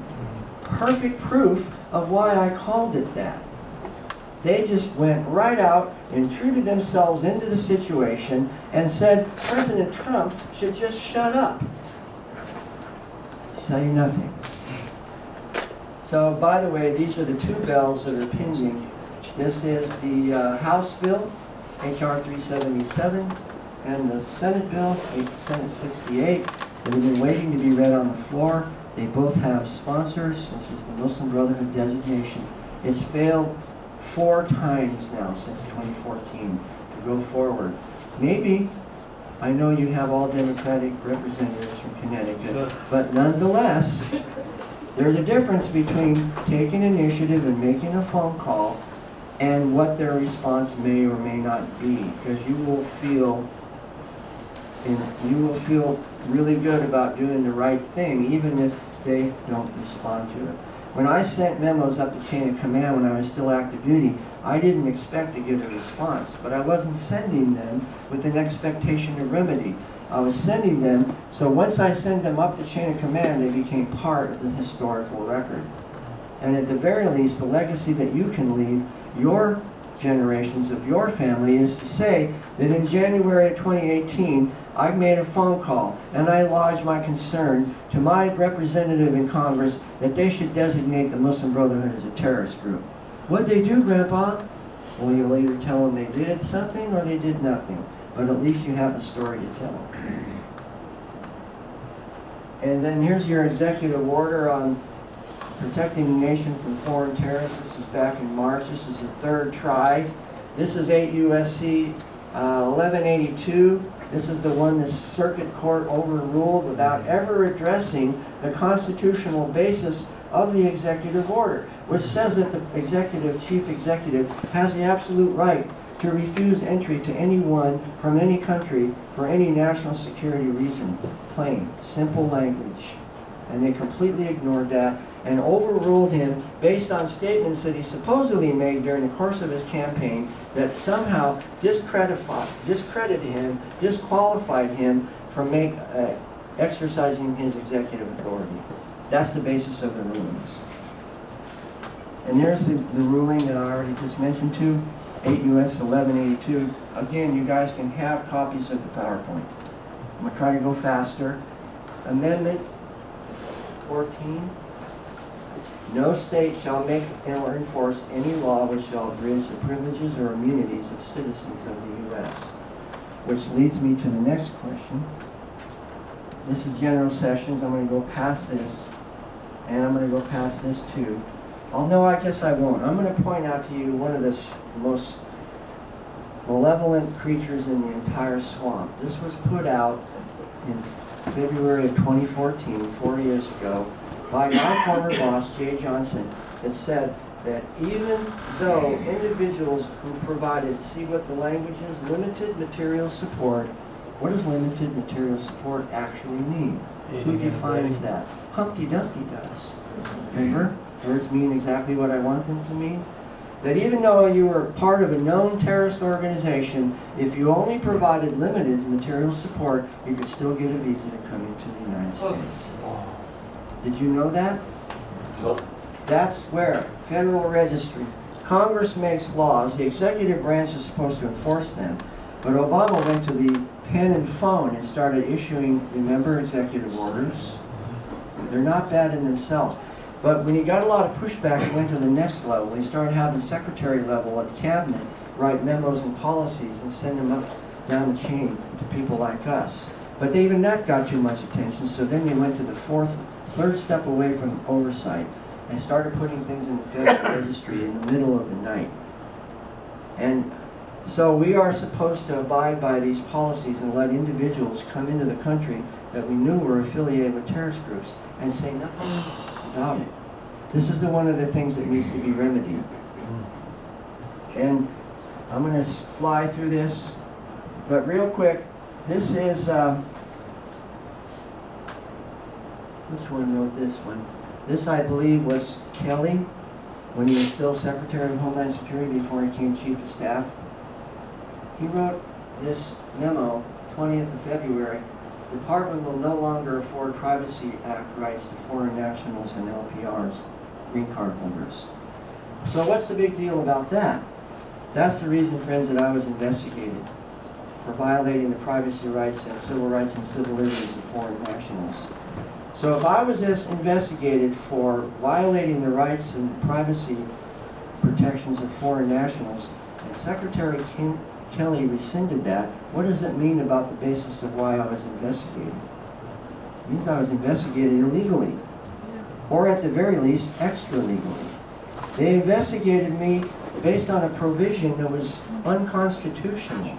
Perfect proof of why I called it that. They just went right out, intruded themselves into the situation, and said President Trump should just shut up. Say nothing. So, by the way, these are the two bills that are pending. This is the House bill, H.R. 377, and the Senate bill, Senate 68, that have been waiting to be read on the floor. They both have sponsors. This is the Muslim Brotherhood designation. It's failed 4 times now since 2014 to go forward. Maybe, I know you have all Democratic representatives from Connecticut, but nonetheless, there's a difference between taking initiative and making a phone call and what their response may or may not be, because you will feel really good about doing the right thing, even if they don't respond to it. When I sent memos up the chain of command when I was still active duty, I didn't expect to get a response, but I wasn't sending them with an expectation of remedy. I was sending them, so once I sent them up the chain of command, they became part of the historical record. And at the very least, the legacy that you can leave your generations of your family is to say that in January of 2018, I made a phone call and I lodged my concern to my representative in Congress that they should designate the Muslim Brotherhood as a terrorist group. What'd they do, Grandpa? Well, you'll either tell them they did something or they did nothing, but at least you have the story to tell. And then here's your executive order on protecting the nation from foreign terrorists. This is back in March. This is the third try. This is 8 U.S.C. 1182. This is the one the circuit court overruled without ever addressing the constitutional basis of the executive order, which says that the chief executive has the absolute right to refuse entry to anyone from any country for any national security reason. Plain, simple language. And they completely ignored that and overruled him based on statements that he supposedly made during the course of his campaign that somehow discredited him, disqualified him from exercising his executive authority. That's the basis of the rulings. And there's the ruling that I already just mentioned to, 8 U.S. 1182. Again, you guys can have copies of the PowerPoint. I'm going to try to go faster. Amendment 14. No state shall make or enforce any law which shall abridge the privileges or immunities of citizens of the U.S. Which leads me to the next question. This is general sessions. I'm going to go past this, and I'm going to go past this too. Although I guess I won't. I'm going to point out to you one of the most malevolent creatures in the entire swamp. This was put out in February of 2014, 4 years ago, by my former boss, Jay Johnson. It said that even though individuals who provided, see what the language is, limited material support, what does limited material support actually mean? Who defines that? Humpty Dumpty does. Remember? Words mean exactly what I want them to mean. That even though you were part of a known terrorist organization, if you only provided limited material support, you could still get a visa to come into the United States. Did you know that? Nope. That's where Federal Registry. Congress makes laws. The executive branch is supposed to enforce them. But Obama went to the pen and phone and started issuing, remember, executive orders. They're not bad in themselves. But when he got a lot of pushback, he went to the next level. He started having secretary level at cabinet write memos and policies and send them up down the chain to people like us. But even that got too much attention, so then they went to the third step away from oversight and started putting things in the Federal Registry in the middle of the night. And so we are supposed to abide by these policies and let individuals come into the country that we knew were affiliated with terrorist groups and say nothing about it. This is one of the things that needs to be remedied. And I'm going to fly through this, but real quick, this is, which one wrote this one? This, I believe, was Kelly, when he was still Secretary of Homeland Security before he became Chief of Staff. He wrote this memo, 20th of February. The Department will no longer afford Privacy Act rights to foreign nationals and LPRs, green card holders. So what's the big deal about that? That's the reason, friends, that I was investigated for violating the privacy rights and civil liberties of foreign nationals. So if I was investigated for violating the rights and privacy protections of foreign nationals, and Secretary Kelly rescinded that, what does it mean about the basis of why I was investigated? It means I was investigated illegally, or at the very least, extra-legally. They investigated me based on a provision that was unconstitutional.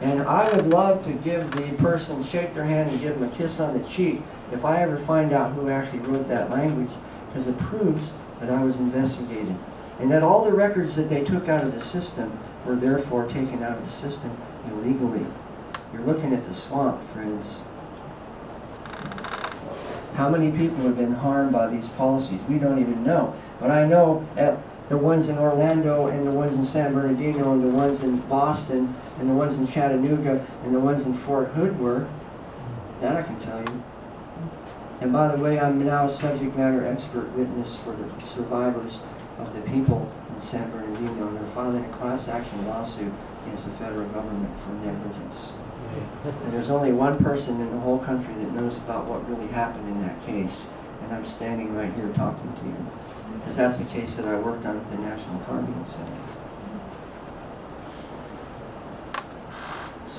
And I would love to give the person, shake their hand and give them a kiss on the cheek if I ever find out who actually wrote that language, because it proves that I was investigated. And that all the records that they took out of the system were therefore taken out of the system illegally. You're looking at the swamp, friends. How many people have been harmed by these policies? We don't even know. But I know that the ones in Orlando and the ones in San Bernardino and the ones in Boston and the ones in Chattanooga and the ones in Fort Hood were. That I can tell you. And by the way, I'm now a subject matter expert witness for the survivors of the people in San Bernardino, and they're filing a class action lawsuit against the federal government for negligence. And there's only one person in the whole country that knows about what really happened in that case, and I'm standing right here talking to you. Because that's the case that I worked on at the National Targeting Center.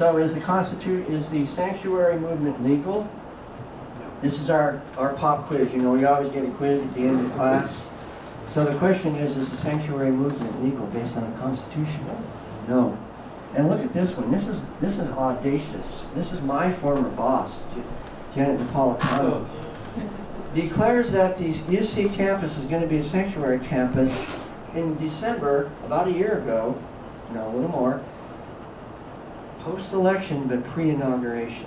So is the sanctuary movement legal? This is our pop quiz. You know, we always get a quiz at the end of class. So the question is the sanctuary movement legal based on the Constitution? No. And look at this one. This is audacious. This is my former boss, Janet Napolitano. Declares that the UC campus is going to be a sanctuary campus in December, about a year ago, no, a little more, post-election but pre-inauguration.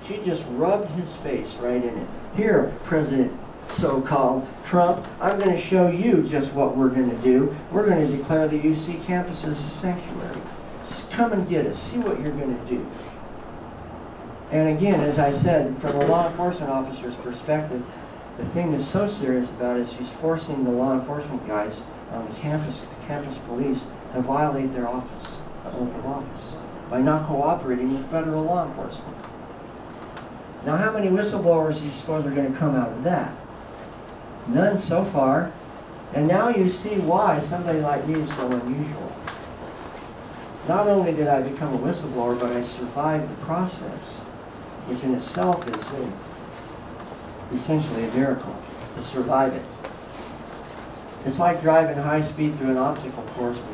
She just rubbed his face right in it. Here, President so-called Trump, I'm going to show you just what we're going to do. We're going to declare the UC campus as a sanctuary. Come and get us. See what you're going to do. And again, as I said, from a law enforcement officer's perspective, the thing that's so serious about it is she's forcing the law enforcement guys on the campus police to violate their oath of office by not cooperating with federal law enforcement. Now, how many whistleblowers do you suppose are going to come out of that? None so far. And now you see why somebody like me is so unusual. Not only did I become a whistleblower, but I survived the process, which in itself is essentially a miracle, to survive it. It's like driving high speed through an obstacle course with,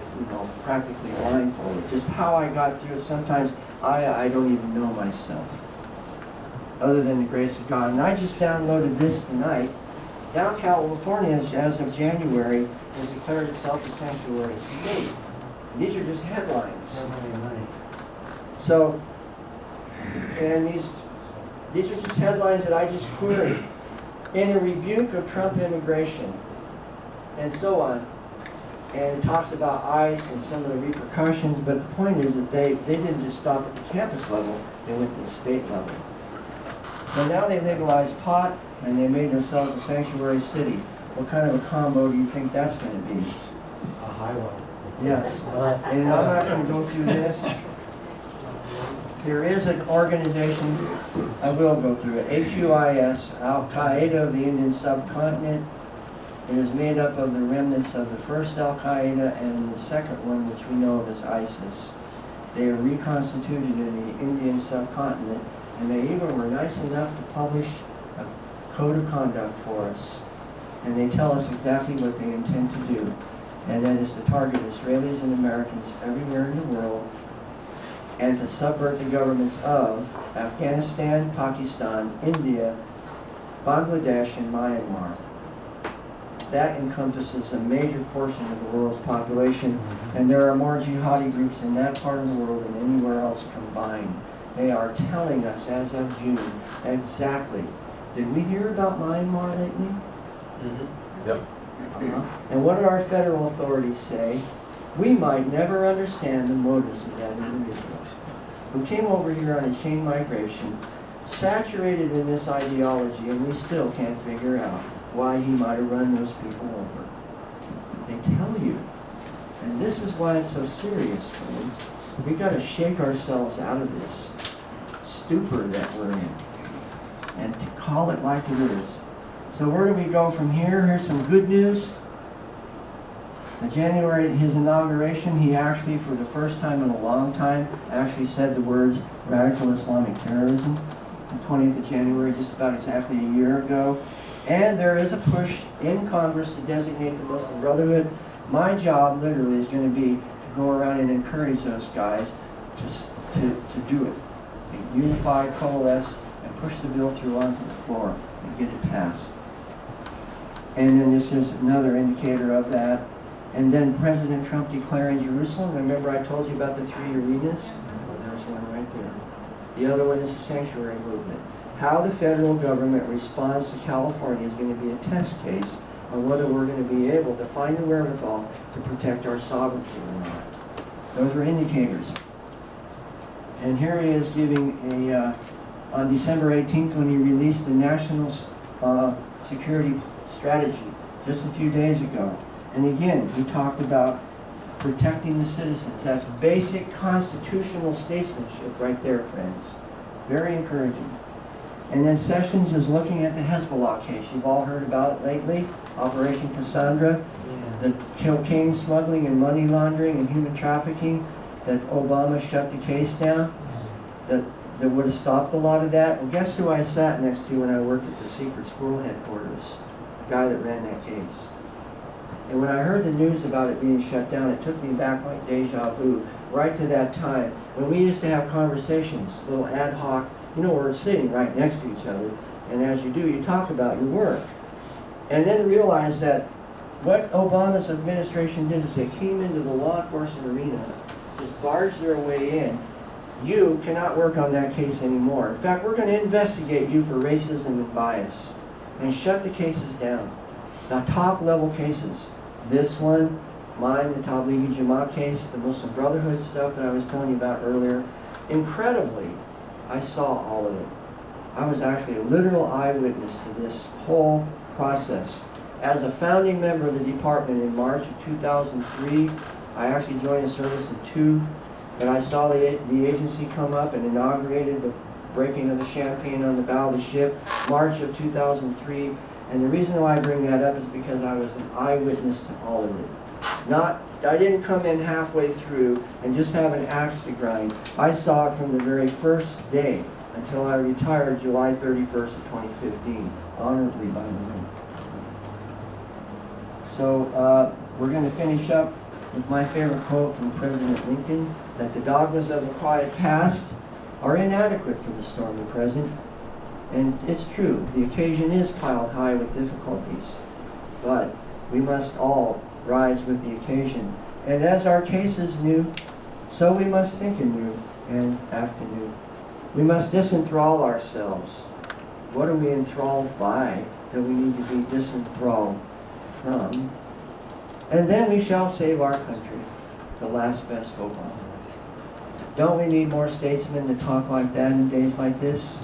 practically blindfolded. Just how I got through it, sometimes I don't even know myself, other than the grace of God. And I just downloaded this tonight. Down California, as of January, has declared itself a sanctuary state. And these are just headlines. So, and these are just headlines that I just queried. In a rebuke of Trump immigration, and so on. And it talks about ICE and some of the repercussions, but the point is that they didn't just stop at the campus level, they went to the state level. So now they legalized pot, and they made themselves a sanctuary city. What kind of a combo do you think that's going to be? A high one. Yes. And I'm not going to go through this. There is an organization, I will go through it, HUIS, Al-Qaeda of the Indian subcontinent. It is made up of the remnants of the first Al-Qaeda and the second one, which we know of as ISIS. They are reconstituted in the Indian subcontinent, and they even were nice enough to publish a code of conduct for us. And they tell us exactly what they intend to do, and that is to target Israelis and Americans everywhere in the world, and to subvert the governments of Afghanistan, Pakistan, India, Bangladesh, and Myanmar. That encompasses a major portion of the world's population, and there are more jihadi groups in that part of the world than anywhere else combined. They are telling us as of June exactly. Did we hear about Myanmar lately? Mm-hmm. Yep. And what did our federal authorities say? We might never understand the motives of that individual who came over here on a chain migration, saturated in this ideology, and we still can't figure out why he might have run those people over. They tell you. And this is why it's so serious, friends. We've got to shake ourselves out of this stupor that we're in and to call it like it is. So where do we go from here? Here's some good news. In January, his inauguration, he actually, for the first time in a long time, actually said the words radical Islamic terrorism. The 20th of January, just about exactly a year ago. And there is a push in Congress to designate the Muslim Brotherhood. My job, literally, is going to be to go around and encourage those guys to do it. They unify, coalesce, and push the bill through onto the floor and get it passed. And then this is another indicator of that. And then President Trump declaring Jerusalem. Remember I told you about the 3 arenas? Well, there's one right there. The other one is the sanctuary movement. How the federal government responds to California is going to be a test case on whether we're going to be able to find the wherewithal to protect our sovereignty or not. Those are indicators. And here he is giving on December 18th when he released the National Security Strategy just a few days ago. And again, he talked about protecting the citizens. That's basic constitutional statesmanship right there, friends. Very encouraging. And then Sessions is looking at the Hezbollah case. You've all heard about it lately. Operation Cassandra, the cocaine smuggling and money laundering and human trafficking, that Obama shut the case down. that would have stopped a lot of that. And guess who I sat next to when I worked at the Secret Squirrel headquarters? The guy that ran that case. And when I heard the news about it being shut down, it took me back like deja vu, right to that time when we used to have conversations, little ad hoc, you know, we're sitting right next to each other, and as you do, you talk about your work. And then realize that what Obama's administration did is they came into the law enforcement arena, just barged their way in. You cannot work on that case anymore. In fact, we're going to investigate you for racism and bias and shut the cases down. The top level cases. This one, mine, the Tablighi Jamaat case, the Muslim Brotherhood stuff that I was telling you about earlier. Incredibly, I saw all of it. I was actually a literal eyewitness to this whole process. As a founding member of the department in March of 2003, I actually joined the service in 2, but I saw the agency come up and inaugurated the breaking of the champagne on the bow of the ship, March of 2003. And the reason why I bring that up is because I was an eyewitness to all of it. I didn't come in halfway through and just have an axe to grind. I saw it from the very first day until I retired July 31st of 2015, honorably by the way. So we're going to finish up with my favorite quote from President Lincoln, that the dogmas of the quiet past are inadequate for the stormy present. And it's true, the occasion is piled high with difficulties, but we must all rise with the occasion. And as our case is new, so we must think anew and act anew. We must disenthrall ourselves. What are we enthralled by that we need to be disenthralled from? And then we shall save our country, the last best hope on earth. Don't we need more statesmen to talk like that in days like this?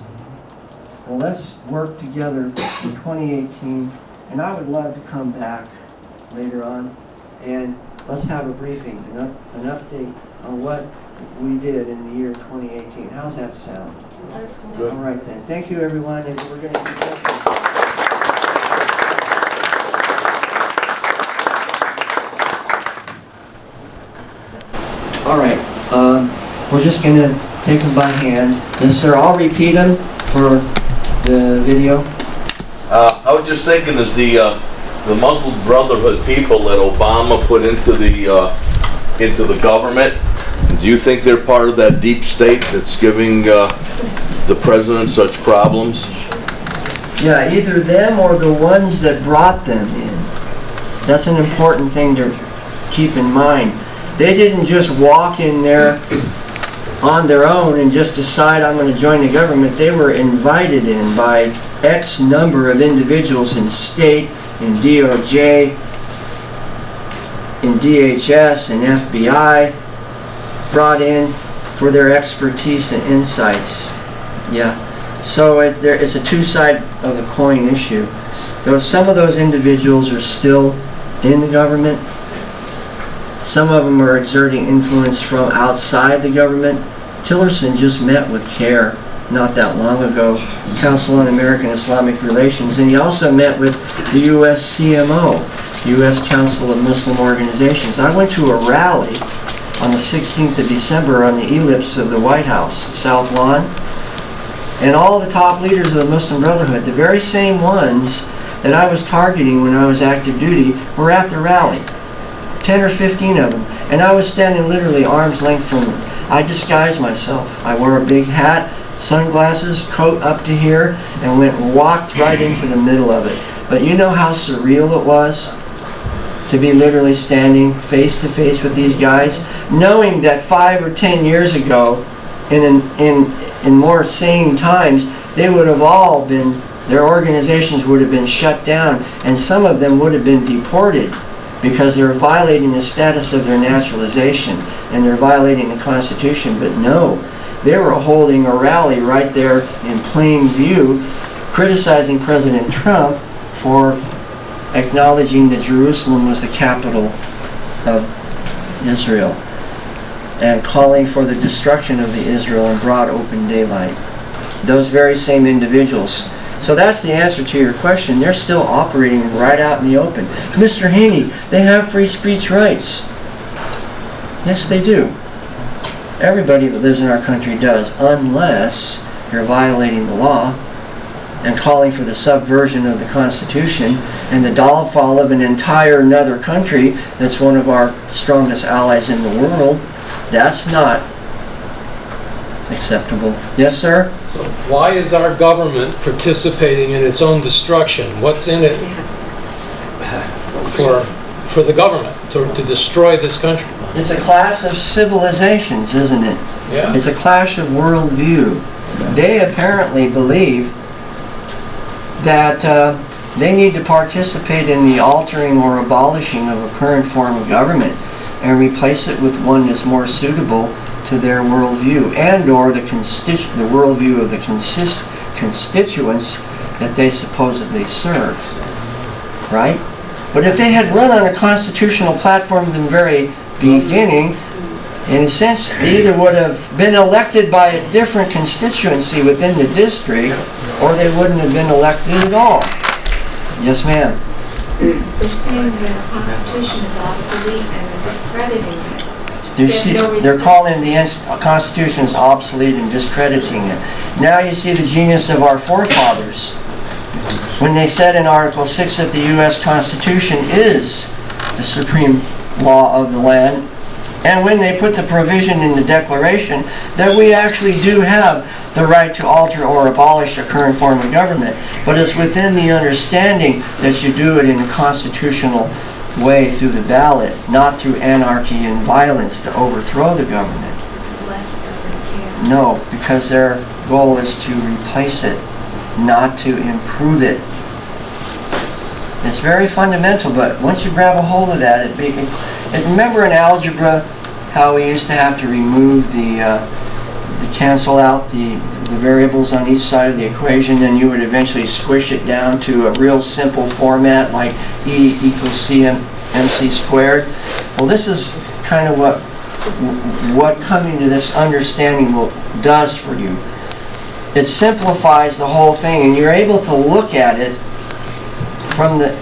Well, let's work together in 2018, and I would love to come back later on, and let's have a briefing, an update on what we did in the year 2018. How's that sound? Good. All right then. Thank you, everyone, and we're going to keep working. All right, we're just going to take them by hand. Yes, sir, I'll repeat them for the video. I was just thinking, is the Muslim Brotherhood people that Obama put into the government, do you think they're part of that deep state that's giving the president such problems? Yeah, either them or the ones that brought them in. That's an important thing to keep in mind. They didn't just walk in there on their own and just decide, I'm going to join the government. They were invited in by X number of individuals in state, in DOJ, in DHS, and FBI, brought in for their expertise and insights. Yeah, so it's a two-side of the coin issue. Though some of those individuals are still in the government, some of them are exerting influence from outside the government. Tillerson just met with CARE not that long ago, Council on American Islamic Relations, and he also met with the U.S. CMO, U.S. Council of Muslim Organizations. I went to a rally on the 16th of December on the ellipse of the White House, South Lawn, and all the top leaders of the Muslim Brotherhood, the very same ones that I was targeting when I was active duty, were at the rally. 10 or 15 of them, and I was standing literally arm's length from them. I disguised myself. I wore a big hat, sunglasses, coat up to here, and walked right into the middle of it. But you know how surreal it was to be literally standing face to face with these guys, knowing that 5 or 10 years ago, in more sane times, they would have all been, their organizations would have been shut down, and some of them would have been deported, because they're violating the status of their naturalization and they're violating the Constitution. But no, they were holding a rally right there in plain view, criticizing President Trump for acknowledging that Jerusalem was the capital of Israel and calling for the destruction of the Israel in broad open daylight. Those very same individuals. So that's the answer to your question. They're still operating right out in the open. Mr. Haney, they have free speech rights. Yes, they do. Everybody that lives in our country does, unless you're violating the law and calling for the subversion of the Constitution and the downfall of an entire another country that's one of our strongest allies in the world. That's not acceptable. Yes, sir? So why is our government participating in its own destruction? What's in it for the government to destroy this country? It's a clash of civilizations, isn't it? Yeah. It's a clash of worldview. They apparently believe that they need to participate in the altering or abolishing of a current form of government and replace it with one that's more suitable to their worldview and or the worldview of the constituents that they supposedly serve. Right? But if they had run on a constitutional platform from the very beginning, in a sense, they either would have been elected by a different constituency within the district, or they wouldn't have been elected at all. Yes, ma'am. They're saying the Constitution is obsolete and they're discrediting it. They're calling the Constitution is obsolete and discrediting it. Now you see the genius of our forefathers. When they said in Article 6 that the U.S. Constitution is the supreme law of the land, and when they put the provision in the Declaration that we actually do have the right to alter or abolish a current form of government, but it's within the understanding that you do it in a constitutional way through the ballot, not through anarchy and violence to overthrow the government. The left doesn't care. No, because their goal is to replace it, not to improve it. It's very fundamental, but once you grab a hold of that, remember in algebra how we used to have to remove cancel out the variables on each side of the equation, and you would eventually squish it down to a real simple format like E equals MC squared. Well, this is kind of what coming to this understanding does for you. It simplifies the whole thing, and you're able to look at it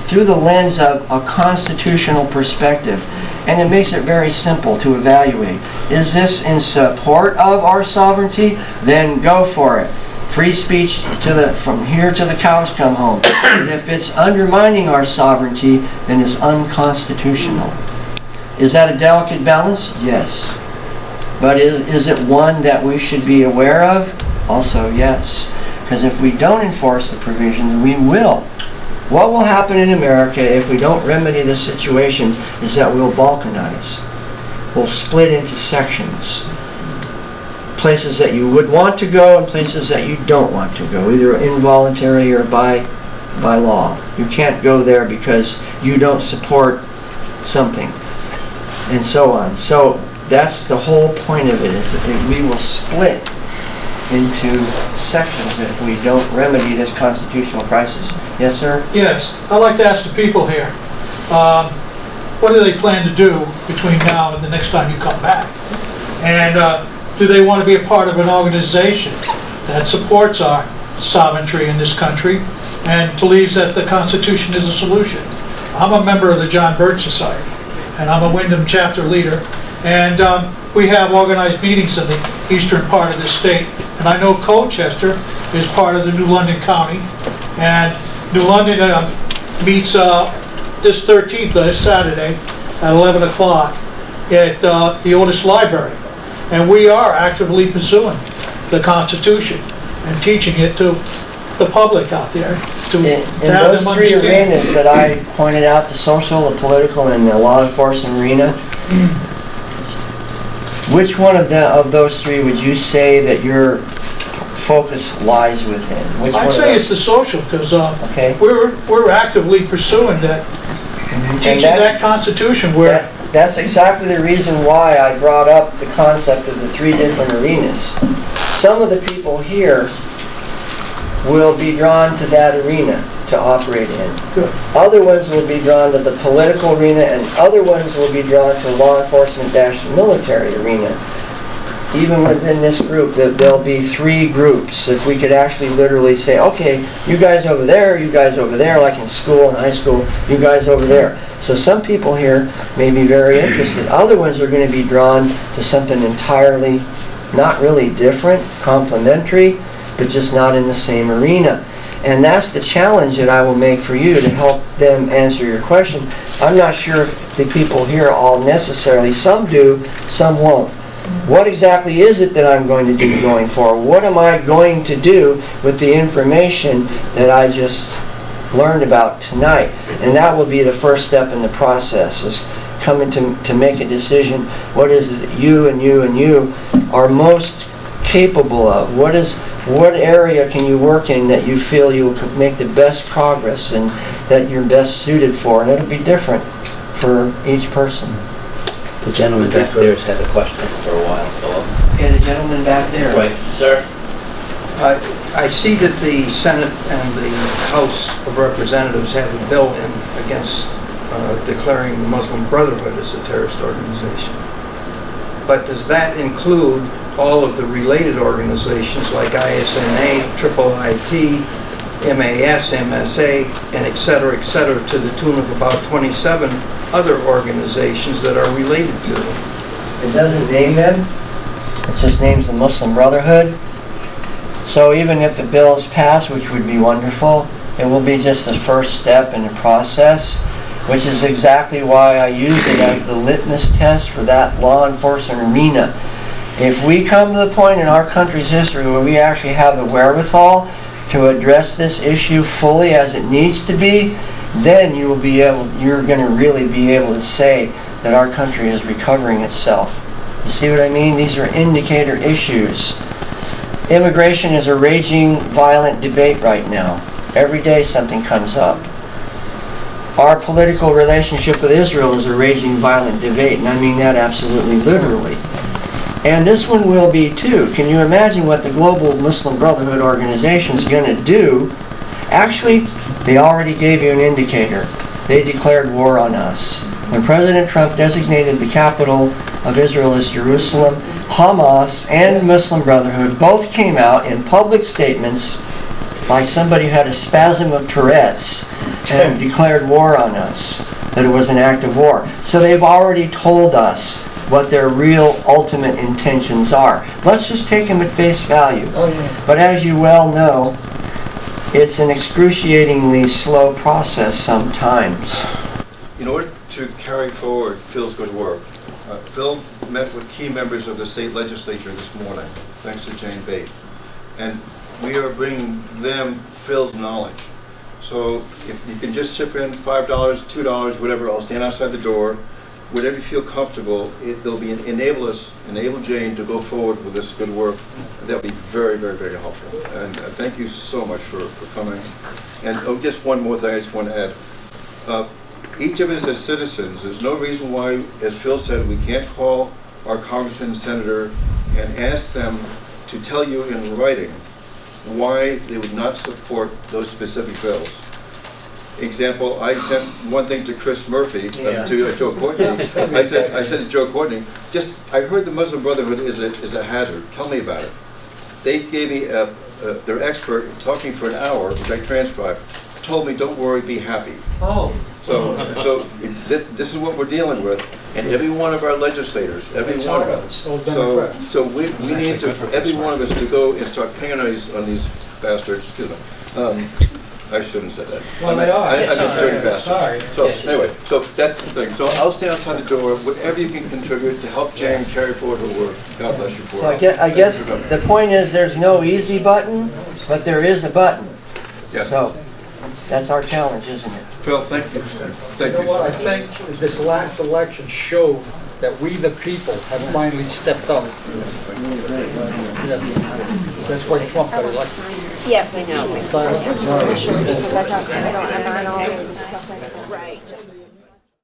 through the lens of a constitutional perspective, and it makes it very simple to evaluate. Is this in support of our sovereignty? Then go for it. Free speech from here to the cows come home. And if it's undermining our sovereignty, then it's unconstitutional. Is that a delicate balance? Yes. But is it one that we should be aware of? Also, yes. Because if we don't enforce the provisions, we will. What will happen in America if we don't remedy this situation is that we'll balkanize. We'll split into sections. Places that you would want to go and places that you don't want to go, either involuntary or by law. You can't go there because you don't support something, and so on. So that's the whole point of it, is that we will split into sections if we don't remedy this constitutional crisis. Yes, sir? Yes, I'd like to ask the people here, what do they plan to do between now and the next time you come back? And do they want to be a part of an organization that supports our sovereignty in this country and believes that the Constitution is a solution? I'm a member of the John Birch Society, and I'm a Wyndham chapter leader, and we have organized meetings in the eastern part of the state, and I know Colchester is part of the New London County, and New London meets this 13th, this Saturday, at 11 o'clock at the Otis Library. And we are actively pursuing the Constitution and teaching it to the public out there to In have those them three understand. arenas that I pointed out, the social, the political, and the law enforcement arena, which one of those three would you say that your focus lies within? Which one I'd of say those? it's the social, because Okay. we're actively pursuing that, teaching that Constitution where That's exactly the reason why I brought up the concept of the three different arenas. Some of the people here will be drawn to that arena to operate in. Good. Other ones will be drawn to the political arena, and other ones will be drawn to law enforcement-military arena. even within this group, that there'll be 3 groups. If we could actually literally say, okay, you guys over there, you guys over there, like in school and high school, you guys over there. So some people here may be very interested. Other ones are going to be drawn to something entirely not really different, complementary, but just not in the same arena. And that's the challenge that I will make for you to help them answer your question. I'm not sure if the people here all necessarily, some do, some won't. What exactly is it that I'm going to do going forward? What am I going to do with the information that I just learned about tonight? And that will be the first step in the process, is coming to make a decision. What is it that you and you and you are most capable of? What area can you work in that you feel you will make the best progress and that you're best suited for? And it'll be different for each person. The gentleman back there has had a question for a while, Philip. Okay, the gentleman back there. Right, sir? I see that the Senate and the House of Representatives have a bill in against declaring the Muslim Brotherhood as a terrorist organization. But does that include all of the related organizations like ISNA, IIIT, MAS, MSA, and et cetera, to the tune of about 27 other organizations that are related to them? It doesn't name them. It just names the Muslim Brotherhood. So even if the bill is passed, which would be wonderful, it will be just the first step in the process, which is exactly why I use it as the litmus test for that law enforcement arena. If we come to the point in our country's history where we actually have the wherewithal to address this issue fully as it needs to be, then you're going to really be able to say that our country is recovering itself. You see what I mean? These are indicator issues. Immigration is a raging, violent debate right now. Every day something comes up. Our political relationship with Israel is a raging, violent debate, and I mean that absolutely literally. And this one will be too. Can you imagine what the Global Muslim Brotherhood organization is going to do? Actually, they already gave you an indicator. They declared war on us. When President Trump designated the capital of Israel as Jerusalem, Hamas and Muslim Brotherhood both came out in public statements like somebody who had a spasm of Tourette's and declared war on us, that it was an act of war. So they've already told us what their real ultimate intentions are. Let's just take them at face value. But as you well know, it's an excruciatingly slow process sometimes. In order to carry forward Phil's good work, Phil met with key members of the state legislature this morning, thanks to Jane Bate. And we are bringing them Phil's knowledge. So if you can just chip in $5, $2, whatever, I'll stand outside the door. Whatever you feel comfortable, they'll enable Jane to go forward with this good work. That'll be very, very, very helpful. And thank you so much for coming. And just one more thing I just want to add. Each of us as citizens, there's no reason why, as Phil said, we can't call our congressman and senator and ask them to tell you in writing why they would not support those specific bills. Example, I sent one thing to Chris Murphy, to Joe Courtney. I said to Joe Courtney, I heard the Muslim Brotherhood is a hazard. Tell me about it. They gave me their expert talking for an hour, which I transcribed, told me, don't worry, be happy. Oh. So this is what we're dealing with, and every one of our legislators, every one of us. So we need to, every one of us, to go and start paying on these bastards. Excuse me. I shouldn't have said that. Well, they are. I mean, dirty bastards. Sorry. So anyway, so that's the thing. So I'll stand outside the door. Whatever you can contribute to help Jane carry forward her work. God bless you for So it. I guess the point is there's no easy button, but there is a button. Yeah. So that's our challenge, isn't it? Phil, thank you. Thank You know what I you. think this last election showed that we the people have finally stepped up. That's why Trump got elected. Yes, I know. Silence is not- Because I don't, I'm on all this stuff like that.